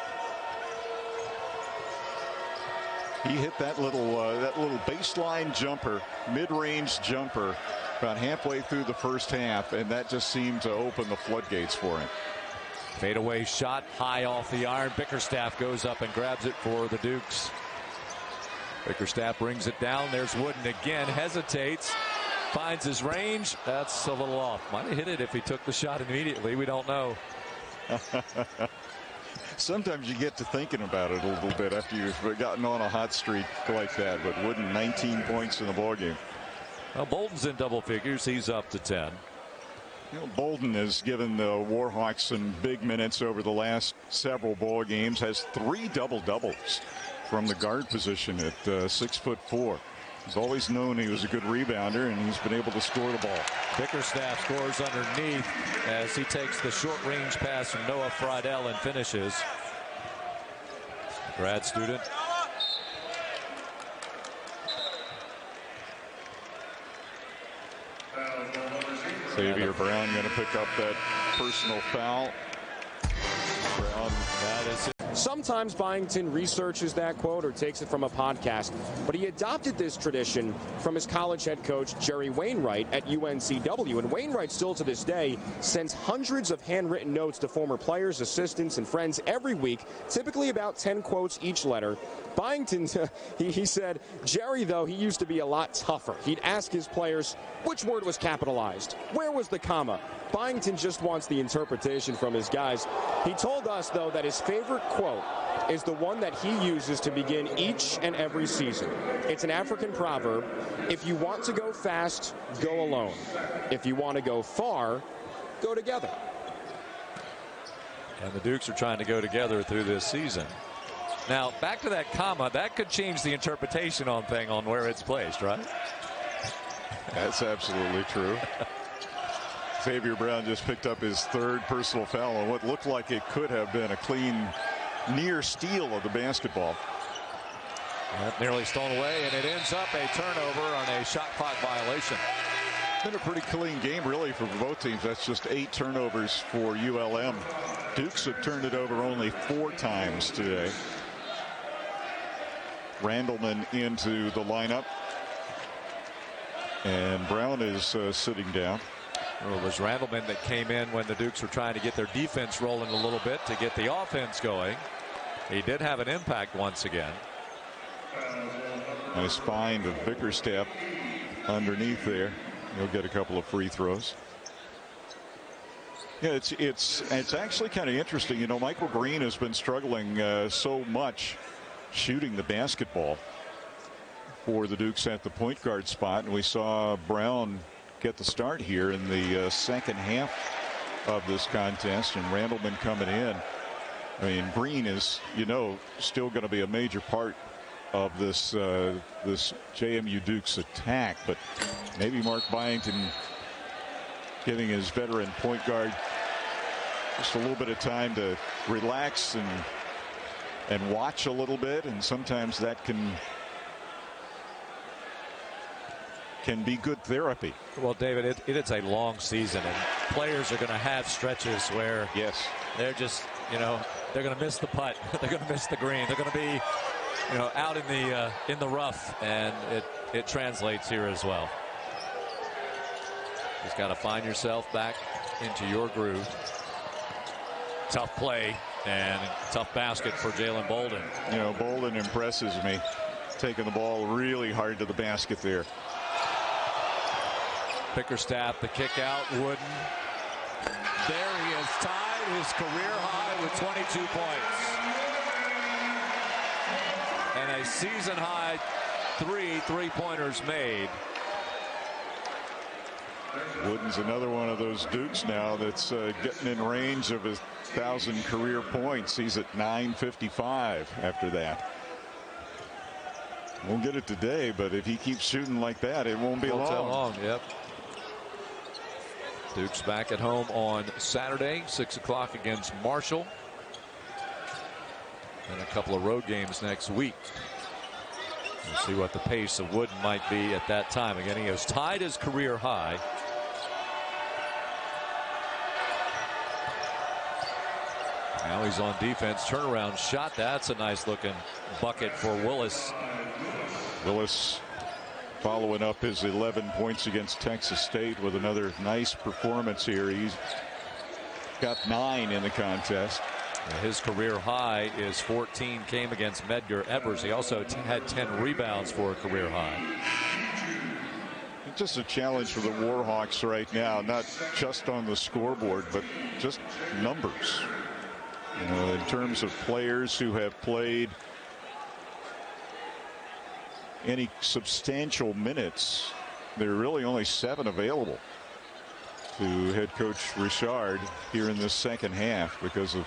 He hit that little baseline jumper, mid-range jumper, about halfway through the first half, and that just seemed to open the floodgates for him. Fadeaway shot high off the iron. Bickerstaff goes up and grabs it for the Dukes. Bickerstaff brings it down. There's Wooden again. Hesitates. Finds his range. That's a little off. Might have hit it if he took the shot immediately. We don't know. Sometimes you get to thinking about it a little bit after you've gotten on a hot streak like that. But Wooden, 19 points in the ballgame. Well, Bolden's in double figures. He's up to 10. You know, Bolden has given the Warhawks some big minutes over the last several ball games. Has 3 double-doubles from the guard position at 6'4". He's always known he was a good rebounder, and he's been able to score the ball. Bickerstaff scores underneath as he takes the short-range pass from Noah Friedel and finishes. Grad student. Xavier Brown going to pick up that personal foul. Brown, that is it. Sometimes Byington researches that quote or takes it from a podcast, but he adopted this tradition from his college head coach, Jerry Wainwright, at UNCW. And Wainwright, still to this day, sends hundreds of handwritten notes to former players, assistants, and friends every week, typically about 10 quotes each letter. Byington, he said, Jerry, though, he used to be a lot tougher. He'd ask his players, which word was capitalized? Where was the comma? Byington just wants the interpretation from his guys. He told us, though, that his favorite quote is the one that he uses to begin each and every season. It's an African proverb. If you want to go fast, go alone. If you want to go far, go together. And the Dukes are trying to go together through this season. Now, back to that comma, that could change the interpretation on where it's placed, right? That's absolutely true. Xavier Brown just picked up his 3rd personal foul on what looked like it could have been a clean near steal of the basketball. That nearly stolen away, and it ends up a turnover on a shot clock violation. Been a pretty clean game, really, for both teams. That's just 8 turnovers for ULM. Dukes have turned it over only 4 times today. Randleman into the lineup. And Brown is sitting down. Well, it was Randleman that came in when the Dukes were trying to get their defense rolling a little bit to get the offense going. He did have an impact once again. Nice find of Bickerstaff underneath there. He'll get a couple of free throws. Yeah, it's actually kind of interesting. You know, Michael Green has been struggling so much shooting the basketball for the Dukes at the point guard spot, and we saw Brown get the start here in the second half of this contest, and Randleman coming in. I mean, Green is, you know, still going to be a major part of this this JMU Dukes attack, but maybe Mark Byington giving his veteran point guard just a little bit of time to relax and watch a little bit, and sometimes that can be good therapy. Well, David, it is a long season, and players are going to have stretches where they're just, you know, they're going to miss the putt, they're going to miss the green, they're going to be, you know, out in the rough, and it translates here as well. Just got to find yourself back into your groove. Tough play and tough basket for Jalen Bolden. You know, Bolden impresses me, taking the ball really hard to the basket there. Bickerstaff, the kick out. Wooden. There he is, tied his career high with 22 points. And a season high 3 3-pointers made. Wooden's another one of those Dukes now that's getting in range of his 1,000 career points. He's at 955 after that. Won't get it today, but if he keeps shooting like that, it won't be long. Yep. Dukes back at home on Saturday, 6 o'clock against Marshall. And a couple of road games next week. We'll see what the pace of Wooden might be at that time. Again, he has tied his career high. Now he's on defense. Turnaround shot. That's a nice looking bucket for Willis. Willis following up his 11 points against Texas State with another nice performance here. He's got 9 in the contest. His career high is 14, came against Medgar Evers. He also had 10 rebounds for a career high. Just a challenge for the Warhawks right now, not just on the scoreboard, but just numbers. You know, in terms of players who have played any substantial minutes, there are really only 7 available to head coach Richard here in this second half because of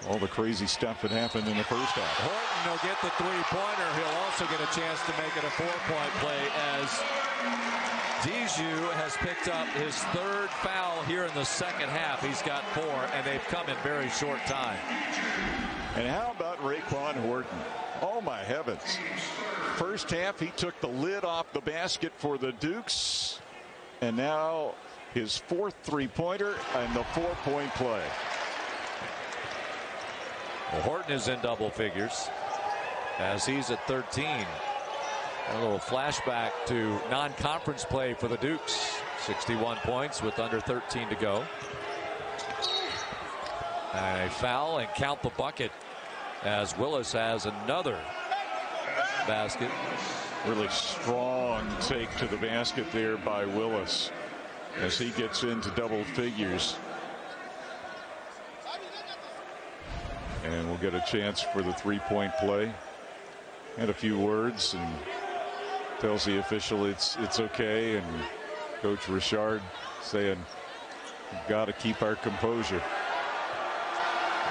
all the crazy stuff that happened in the first half. Horton will get the three-pointer. He'll also get a chance to make it a 4-point play as Dijou has picked up his 3rd foul here in the second half. He's got 4, and they've come in very short time. And how about Raekwon Horton? Oh, my heavens. First half, he took the lid off the basket for the Dukes, and now his 4th three-pointer and the 4-point play. Well, Horton is in double figures as he's at 13. A little flashback to non-conference play for the Dukes. 61 points with under 13 to go. And a foul, and count the bucket as Willis has another basket. Really strong take to the basket there by Willis as he gets into double figures. And we'll get a chance for the 3-point play. Had a few words and tells the official it's okay, and Coach Richard saying we've got to keep our composure.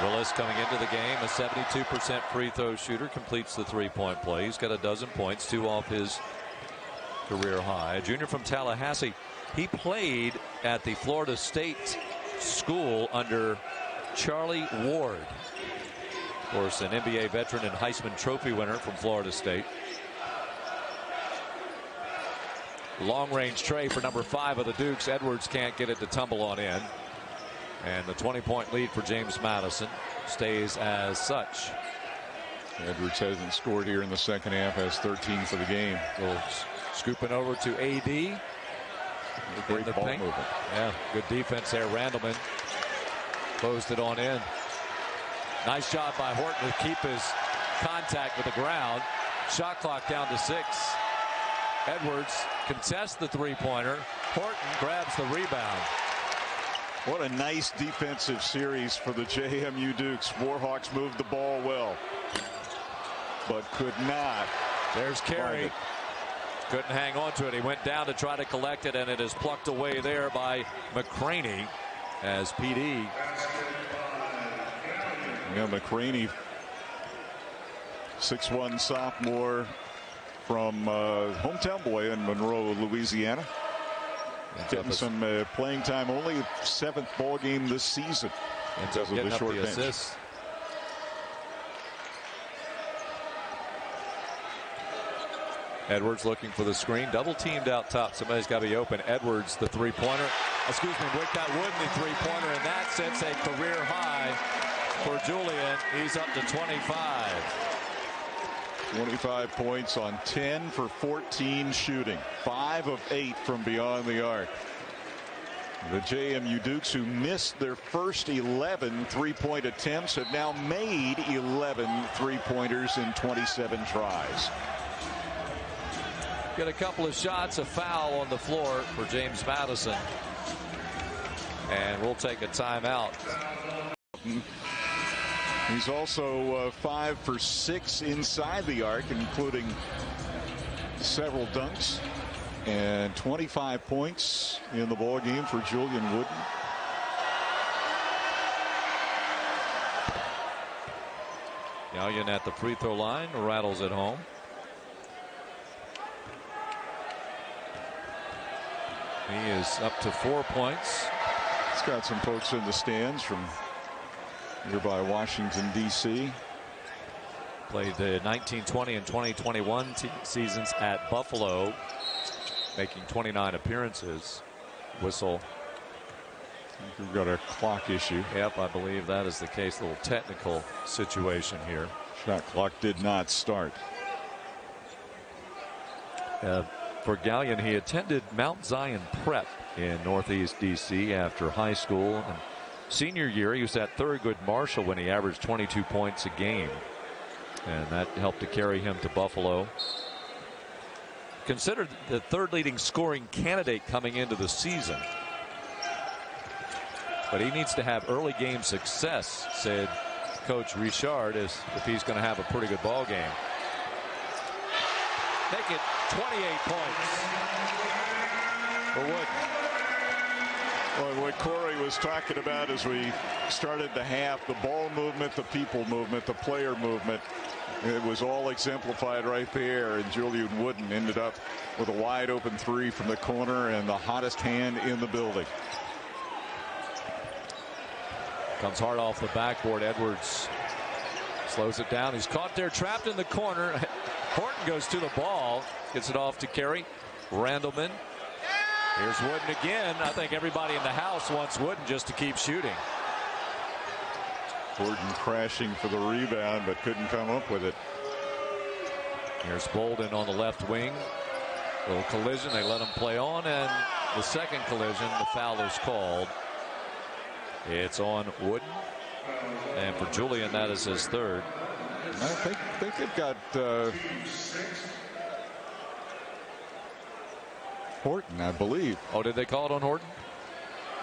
Willis coming into the game, a 72% free throw shooter, completes the 3-point play. He's got a dozen points, 2 off his career high. A junior from Tallahassee. He played at the Florida State school under Charlie Ward. Of course, an NBA veteran and Heisman Trophy winner from Florida State. Long range tray for number 5 of the Dukes. Edwards can't get it to tumble on in. And the 20-point lead for James Madison stays as such. Edwards hasn't scored here in the second half, has 13 for the game. Well, scooping over to AD. Great ball movement. Yeah, good defense there. Randleman closed it on in. Nice job by Horton to keep his contact with the ground. Shot clock down to 6. Edwards contests the 3-pointer. Horton grabs the rebound. What a nice defensive series for the JMU Dukes. Warhawks moved the ball well, but could not. There's Carey. Couldn't hang on to it. He went down to try to collect it, and it is plucked away there by McCraney as PD. Yeah, McCraney, 6'1" sophomore from hometown boy in Monroe, Louisiana. Getting some playing time, only 7th ball game this season because of the short bench. Assists. Edwards looking for the screen, double teamed out top. Somebody's got to be open. Edwards, the 3-pointer. Excuse me, Wicked Wood, the 3-pointer, and that sets a career high for Julian. He's up to 25. 25 points on 10 for 14 shooting. 5 of 8 from beyond the arc. The JMU Dukes, who missed their first 11 3-point attempts, have now made 11 3-pointers in 27 tries. Get a couple of shots, a foul on the floor for James Madison. And we'll take a timeout. He's also 5 for 6 inside the arc, including several dunks, and 25 points in the ball game for Julian Wooden. Gallion at the free throw line, rattles it home. He is up to 4 points. He's got some folks in the stands from nearby Washington, D.C. Played the 1920 and 2021 seasons at Buffalo, making 29 appearances. Whistle We've got a clock issue. Yep, I believe that is the case. A little technical situation here. Shot clock did not start. For Gallion, he attended Mount Zion Prep in Northeast D.C. after high school. And senior year, he was at Thurgood Marshall when he averaged 22 points a game. And that helped to carry him to Buffalo. Considered the third leading scoring candidate coming into the season. But he needs to have early game success, said Coach Richard, if he's going to have a pretty good ball game. Make it 28 points for Wooden. Well, what Corey was talking about as we started the half, the ball movement, the people movement, the player movement, it was all exemplified right there. And Julian Wooden ended up with a wide open three from the corner and the hottest hand in the building. Comes hard off the backboard. Edwards slows it down. He's caught there, trapped in the corner. Horton goes to the ball, gets it off to Carey. Randleman. Here's Wooden again. I think everybody in the house wants Wooden just to keep shooting. Horton crashing for the rebound, but couldn't come up with it. Here's Bolden on the left wing. Little collision. They let him play on, and the second collision, the foul is called. It's on Wooden, and for Julian, that is his third. I think they've got Horton, I believe. Oh, did they call it on Horton?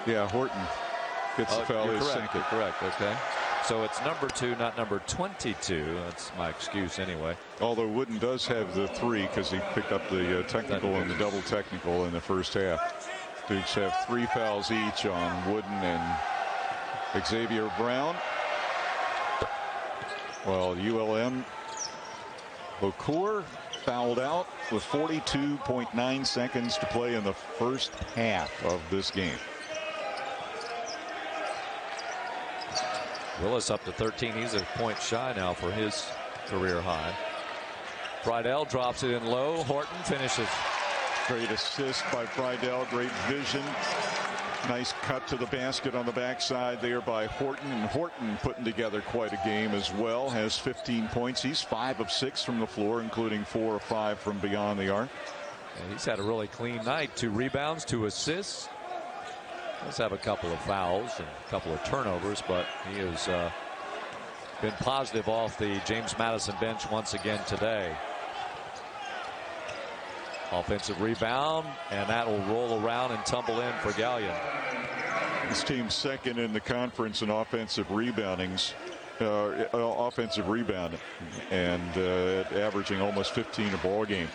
Yeah, Horton gets the foul. You're correct. Okay. So it's number 2, not number 22. That's my excuse anyway. Although Wooden does have the 3 because he picked up the technical and the double technical in the first half. Dukes have 3 fouls each on Wooden and Xavier Brown. Well, ULM LaCour fouled out with 42.9 seconds to play in the first half of this game. Willis up to 13. He's a point shy now for his career high. Friedel drops it in low. Horton finishes. Great assist by Friedel. Great vision. Nice cut to the basket on the backside there by Horton. And Horton putting together quite a game as well. Has 15 points. He's 5 of 6 from the floor, including 4 of 5 from beyond the arc. And he's had a really clean night. 2 rebounds, 2 assists. Does have a couple of fouls and a couple of turnovers, but he has been positive off the James Madison bench once again today. Offensive rebound, and that will roll around and tumble in for Gallion. This team's second in the conference in offensive reboundings, offensive rebound, and averaging almost 15 a ball game.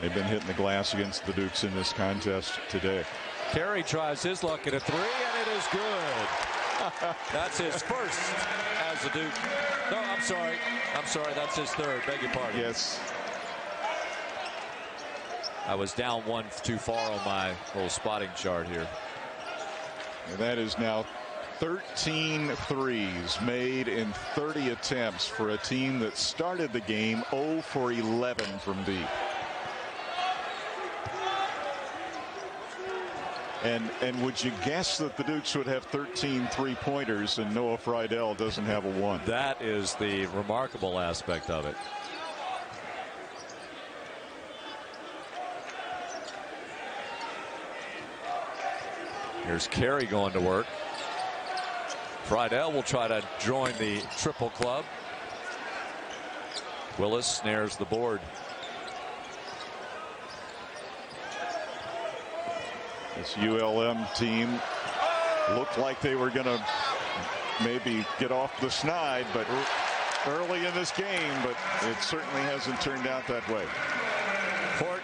They've been hitting the glass against the Dukes in this contest today. Carey tries his luck at a 3, and it is good. That's his first as a Duke. No, I'm sorry. That's his third. Beg your pardon. Yes. I was down 1 too far on my little spotting chart here. And that is now 13 threes made in 30 attempts for a team that started the game 0 for 11 from deep. And would you guess that the Dukes would have 13 3-pointers and Noah Friedel doesn't have a 1? That is the remarkable aspect of it. Here's Carey going to work. Friedel will try to join the triple club. Willis snares the board. This ULM team looked like they were going to maybe get off the snide, but early in this game, but it certainly hasn't turned out that way. Horton,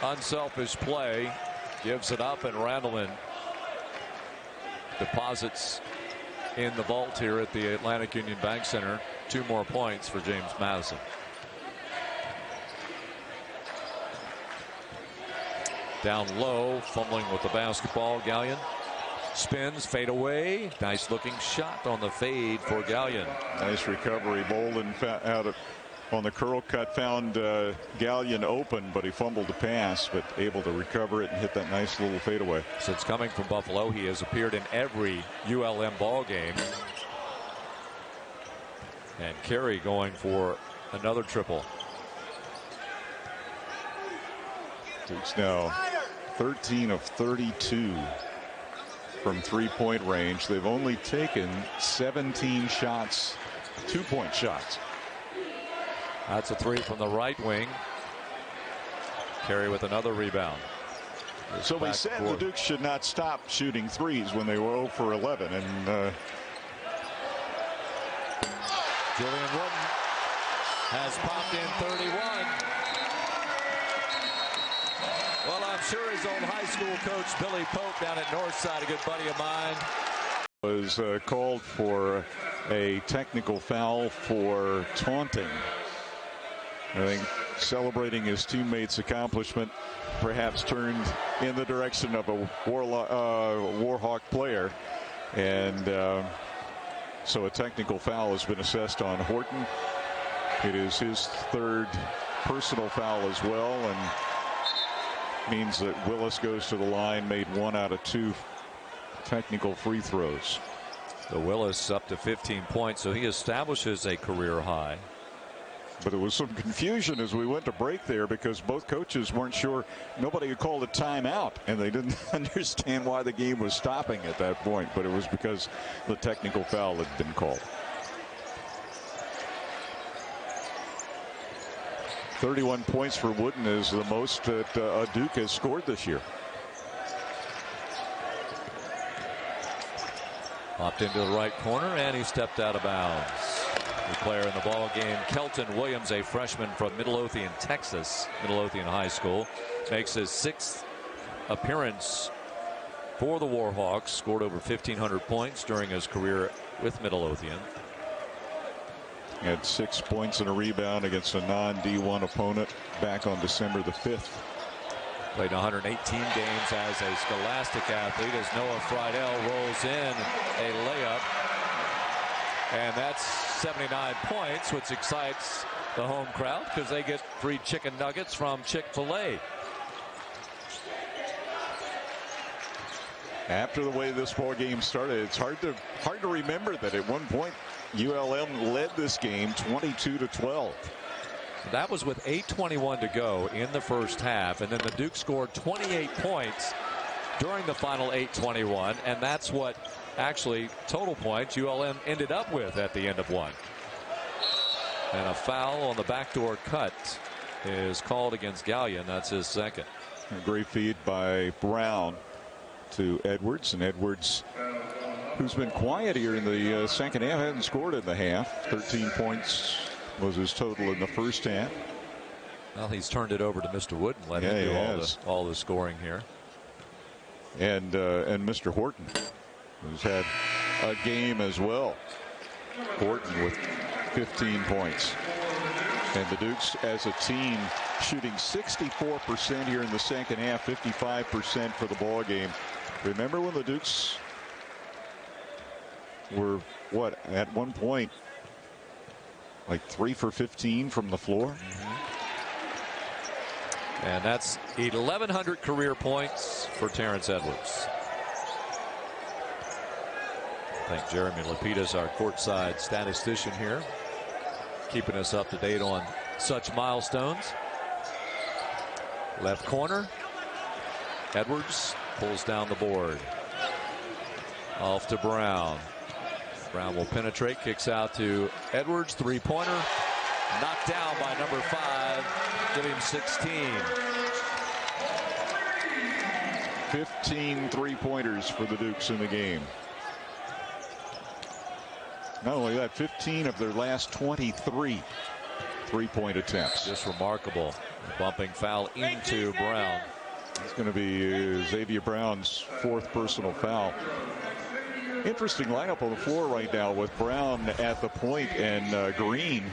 unselfish play, gives it up, and Randleman deposits in the vault here at the Atlantic Union Bank Center. 2 more points for James Madison. Down low, fumbling with the basketball. Gallion spins, fade away. Nice looking shot on the fade for Gallion. Nice recovery. Bolden on the curl cut, found Gallion open, but he fumbled the pass, but able to recover it and hit that nice little fadeaway. Since coming from Buffalo, he has appeared in every ULM ball game. And Carey going for another triple. Dukes now 13 of 32 from 3-point range. They've only taken 17 shots, 2-point shots. That's a three from the right wing. Carey with another rebound. So we said the Dukes should not stop shooting threes when they were 0 for 11. And Julian Wooden has popped in 31. Well, I'm sure his old high school coach, Billy Pope, down at Northside, a good buddy of mine, was called for a technical foul for taunting. I think celebrating his teammate's accomplishment, perhaps turned in the direction of a Warhawk player. And so a technical foul has been assessed on Horton. It is his third personal foul as well, and means that Willis goes to the line, made 1 out of 2 technical free throws. So Willis up to 15 points, so he establishes a career high. But there was some confusion as we went to break there because both coaches weren't sure. Nobody had called a timeout, and they didn't understand why the game was stopping at that point. But it was because the technical foul had been called. 31 points for Wooden is the most that a Duke has scored this year. Popped into the right corner, and he stepped out of bounds. The player in the ball game, Kelton Williams, a freshman from Midlothian, Texas, Midlothian High School, makes his 6th appearance for the Warhawks. Scored over 1,500 points during his career with Midlothian. Had 6 points and a rebound against a non-D1 opponent back on December the 5th. Played 118 games as a Scholastic athlete as Noah Friedel rolls in a layup. And that's 79 points, which excites the home crowd because they get free chicken nuggets from Chick-fil-A. After the way this ball game started, it's hard to remember that at one point ULM led this game 22-12. That was with 8:21 to go in the first half, and then the Duke scored 28 points during the final 8:21, and that's what actually total points ULM ended up with at the end of one. And a foul on the backdoor cut is called against Gallion. That's his second. A great feed by Brown to Edwards, and Edwards, who's been quiet here in the second half, hasn't scored in the half. 13 points was his total in the first half. Well, he's turned it over to Mr. Wooden, let him do all the scoring here. And Mr. Horton, who's had a game as well. Horton with 15 points. And the Dukes as a team shooting 64% here in the second half, 55% for the ball game. Remember when the Dukes were, what, at one point, like 3 for 15 from the floor? Mm-hmm. And that's 1,100 career points for Terrence Edwards. Thank Jeremy Lapidus, our courtside statistician here, keeping us up to date on such milestones. Left corner. Edwards pulls down the board. Off to Brown. Brown will penetrate, kicks out to Edwards. Three-pointer. Knocked down by number 5. Give him 16. 15 three-pointers for the Dukes in the game. Not only that, 15 of their last 23 three-point attempts. Just remarkable. Bumping foul into Brown. It's going to be Xavier Brown's 4th personal foul. Interesting lineup on the floor right now with Brown at the point and Green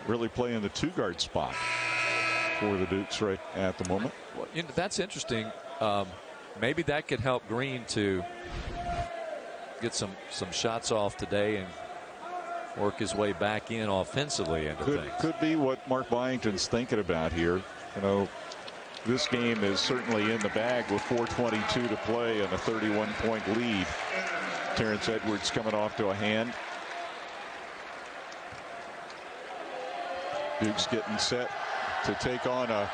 really playing the 2-guard spot for the Dukes right at the moment. Well, you know, that's interesting. Maybe that could help Green to get some shots off today and work his way back in offensively into things. Could be what Mark Byington's thinking about here. You know, this game is certainly in the bag with 4:22 to play and a 31-point lead. Terrence Edwards coming off to a hand. Duke's getting set to take on a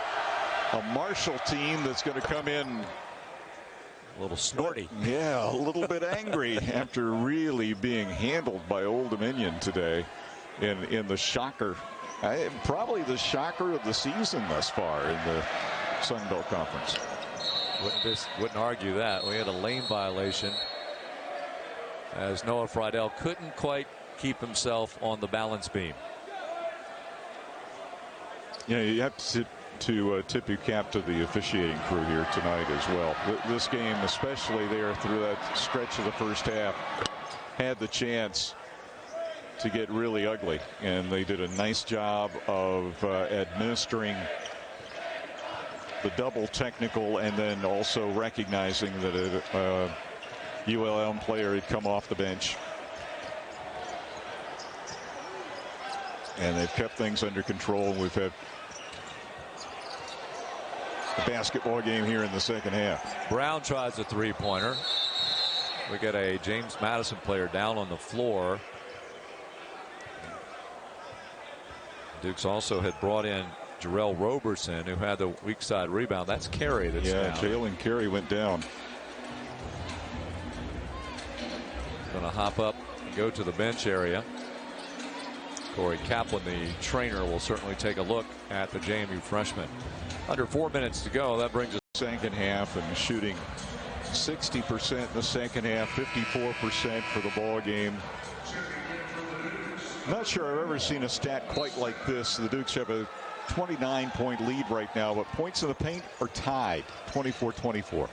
Marshall team that's going to come in a little snorty. Yeah, a little bit angry after really being handled by Old Dominion today in the shocker. Probably the shocker of the season thus far in the Sun Belt Conference. Wouldn't argue that. We had a lane violation as Noah Friedel couldn't quite keep himself on the balance beam. Yeah, you have to tip your cap to the officiating crew here tonight as well. This game, especially there through that stretch of the first half, had the chance to get really ugly, and they did a nice job of administering the double technical and then also recognizing that a ULM player had come off the bench. And they've kept things under control. We've had a basketball game here in the second half. Brown tries a three-pointer. We get a James Madison player down on the floor. Dukes also had brought in Jarrell Roberson, who had the weak side rebound. That's Carey that's down. Jalen Carey went down. Going to hop up and go to the bench area. Corey Kaplan, the trainer, will certainly take a look at the JMU freshman. Under 4 minutes to go. That brings us second half and shooting 60% in the second half, 54% for the ball game. Not sure I've ever seen a stat quite like this. The Dukes have a 29-point lead right now, but points in the paint are tied 24-24.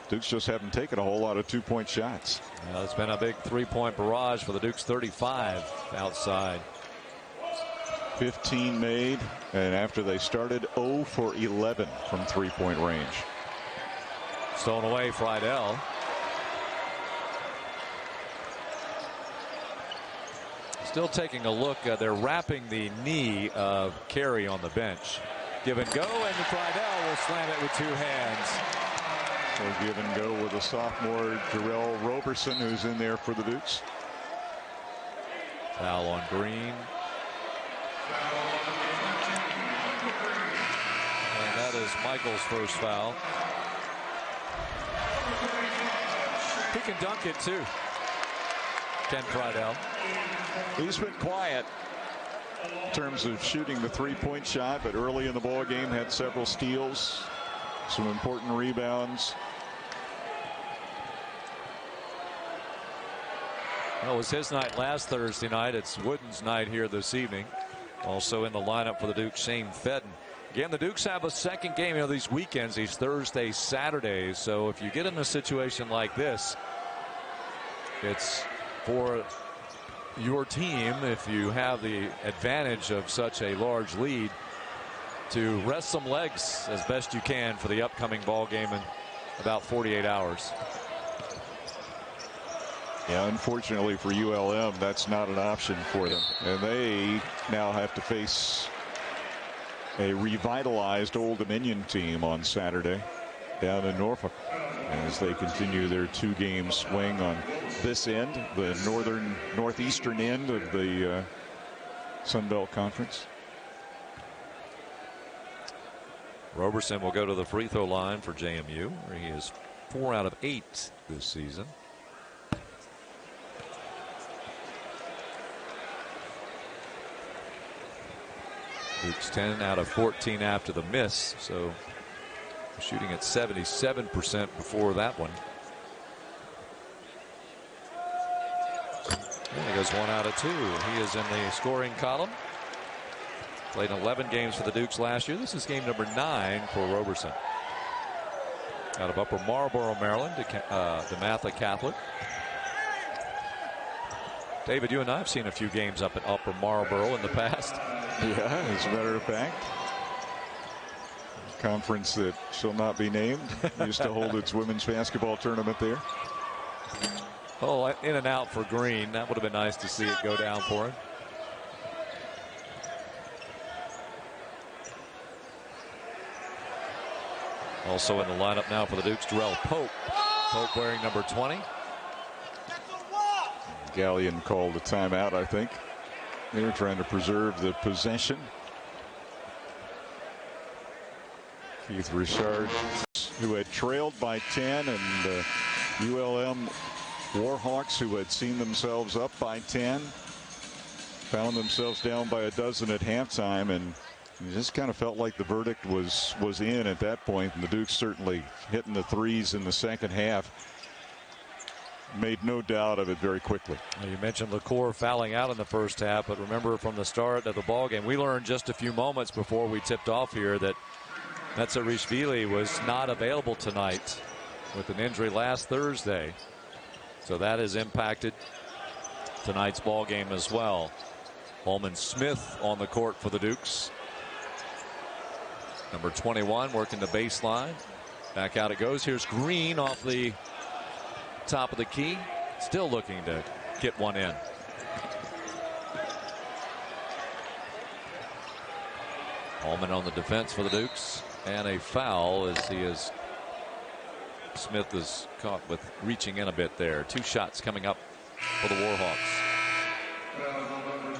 Dukes just haven't taken a whole lot of two-point shots. Well, it's been a big three-point barrage for the Dukes. 35 outside. 15 made, and after they started 0 for 11 from three-point range. Stolen away, Friedel. Still taking a look. They're wrapping the knee of Carey on the bench. Give and go, and Friedel will slam it with two hands. So give and go with a sophomore, Jarrell Roberson, who's in there for the Dukes. Foul on Green. And that is Michael's first foul. He can dunk it too. Ken Friedel. He's been quiet in terms of shooting the three-point shot, but early in the ball game had several steals, some important rebounds. Well, it was his night last Thursday night. It's Wooden's night here this evening. Also in the lineup for the Dukes, Shane Fedden. Again, the Dukes have a second game. You know, these weekends, these Thursdays, Saturdays. So if you get in a situation like this, it's for your team, if you have the advantage of such a large lead, to rest some legs as best you can for the upcoming ball game in about 48 hours. Yeah, unfortunately for ULM, that's not an option for them. And they now have to face a revitalized Old Dominion team on Saturday down in Norfolk as they continue their two-game swing on this end, the northeastern end of the Sun Belt Conference. Roberson will go to the free throw line for JMU, where he is 4 out of 8 this season. Dukes 10 out of 14 after the miss, so shooting at 77% before that one. And he goes 1 out of 2. He is in the scoring column. Played 11 games for the Dukes last year. This is game number 9 for Roberson. Out of Upper Marlboro, Maryland, DeMatha Catholic. David, you and I have seen a few games up at Upper Marlboro in the past. Yeah, as a matter of fact. Conference that shall not be named used to hold its women's basketball tournament there. Oh, in and out for Green. That would have been nice to see it go down for him. Also in the lineup now for the Dukes, Terrell Pope. Pope wearing number 20. Gallion called a timeout, I think. They were trying to preserve the possession. Keith Richard, who had trailed by 10, and ULM Warhawks, who had seen themselves up by 10, found themselves down by a dozen at halftime, and it just kind of felt like the verdict was in at that point. And the Dukes certainly hitting the threes in the second half. Made no doubt of it very quickly. You mentioned LaCour fouling out in the first half, but remember from the start of the ball game, we learned just a few moments before we tipped off here that Metsarishvili was not available tonight with an injury last Thursday. So that has impacted tonight's ball game as well. Holman Smith on the court for the Dukes. Number 21 working the baseline. Back out it goes. Here's Green off the top of the key. Still looking to get one in. Holman on the defense for the Dukes. And a foul as Smith is caught with reaching in a bit there. 2 shots coming up for the Warhawks.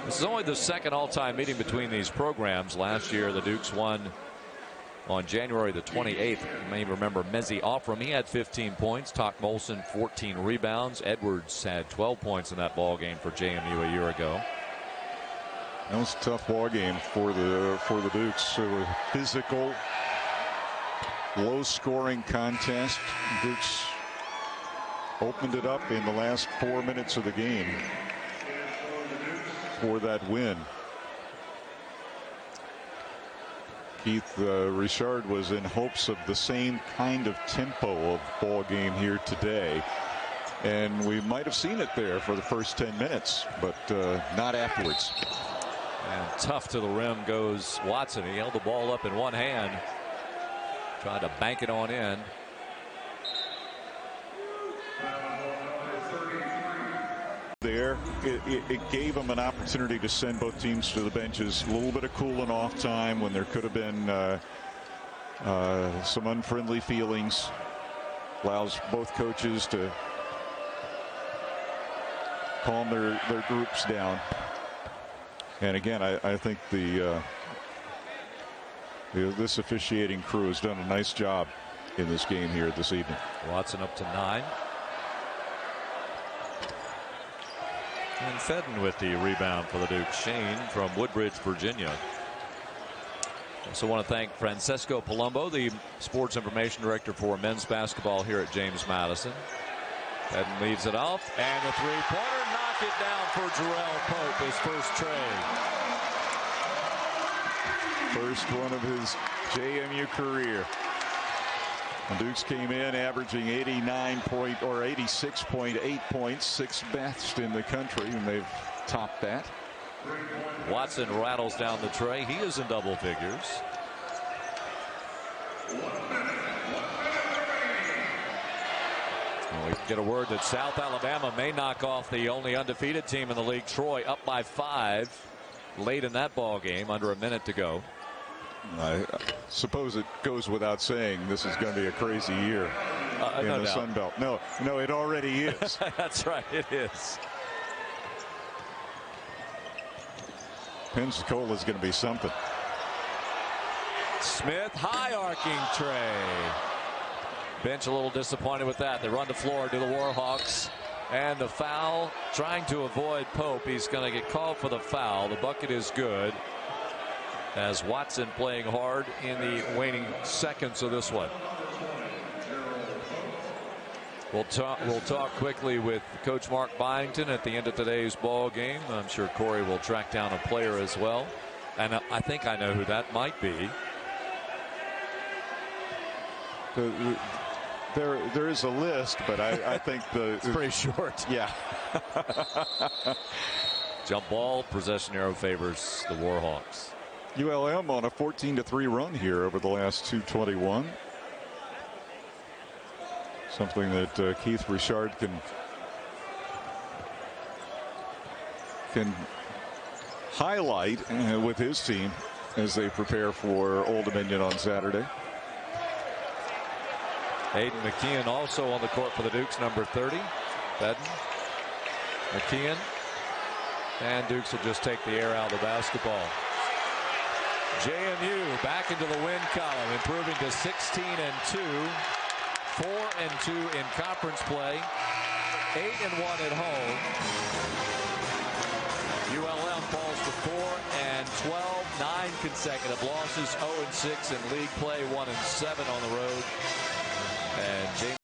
This is only the second all-time meeting between these programs. Last year the Dukes won on January the 28th. You may remember Mezzi Offram. He had 15 points. Tock Molson 14 rebounds. Edwards had 12 points in that ball game for JMU a year ago. That was a tough ball game for the Dukes. It was physical, low-scoring contest. Dukes opened it up in the last 4 minutes of the game for that win. Keith Richard was in hopes of the same kind of tempo of ball game here today, and we might have seen it there for the first 10 minutes, but not afterwards. And tough to the rim goes Watson. He held the ball up in one hand, tried to bank it on in. There, it gave them an opportunity to send both teams to the benches. A little bit of cooling off time when there could have been some unfriendly feelings. Allows both coaches to calm their groups down. And again, I think this officiating crew has done a nice job in this game here this evening. Watson up to 9. And Fedden with the rebound for the Dukes. Shane from Woodbridge, Virginia. Also want to thank Francesco Palumbo, the sports information director for men's basketball here at James Madison. Fedden leaves it off, and the three-pointer, knock it down for Terrell Pope, his first tray. First one of his JMU career. The Dukes came in averaging 86.8 points, 6th best in the country, and they've topped that. Watson rattles down the tray. He is in double figures. Well, we get a word that South Alabama may knock off the only undefeated team in the league, Troy, up by 5 late in that ball game, under a minute to go. I suppose it goes without saying this is going to be a crazy year in the Sun Belt. No, it already is. That's right, it is. Pensacola is going to be something. Smith, high arcing tray. Bench a little disappointed with that. They run the floor to the Warhawks. And the foul, trying to avoid Pope. He's going to get called for the foul. The bucket is good, as Watson playing hard in the waning seconds of this one. We'll talk quickly with Coach Mark Byington at the end of today's ball game. I'm sure Corey will track down a player as well, and I think I know who that might be. There is a list, but I think it's pretty short. Yeah. Jump ball, possession arrow favors the Warhawks. ULM on a 14-3 run here over the last 2:21. Something that Keith Richard can can highlight with his team as they prepare for Old Dominion on Saturday. Aiden McKeon also on the court for the Dukes, number 30. Bedden, McKeon, and Dukes will just take the air out of the basketball. JMU back into the win column, improving to 16-2, 4-2 in conference play, 8-1 at home. ULM falls to 4-12, 9 consecutive losses, 0-6 in league play, 1-7 on the road. And James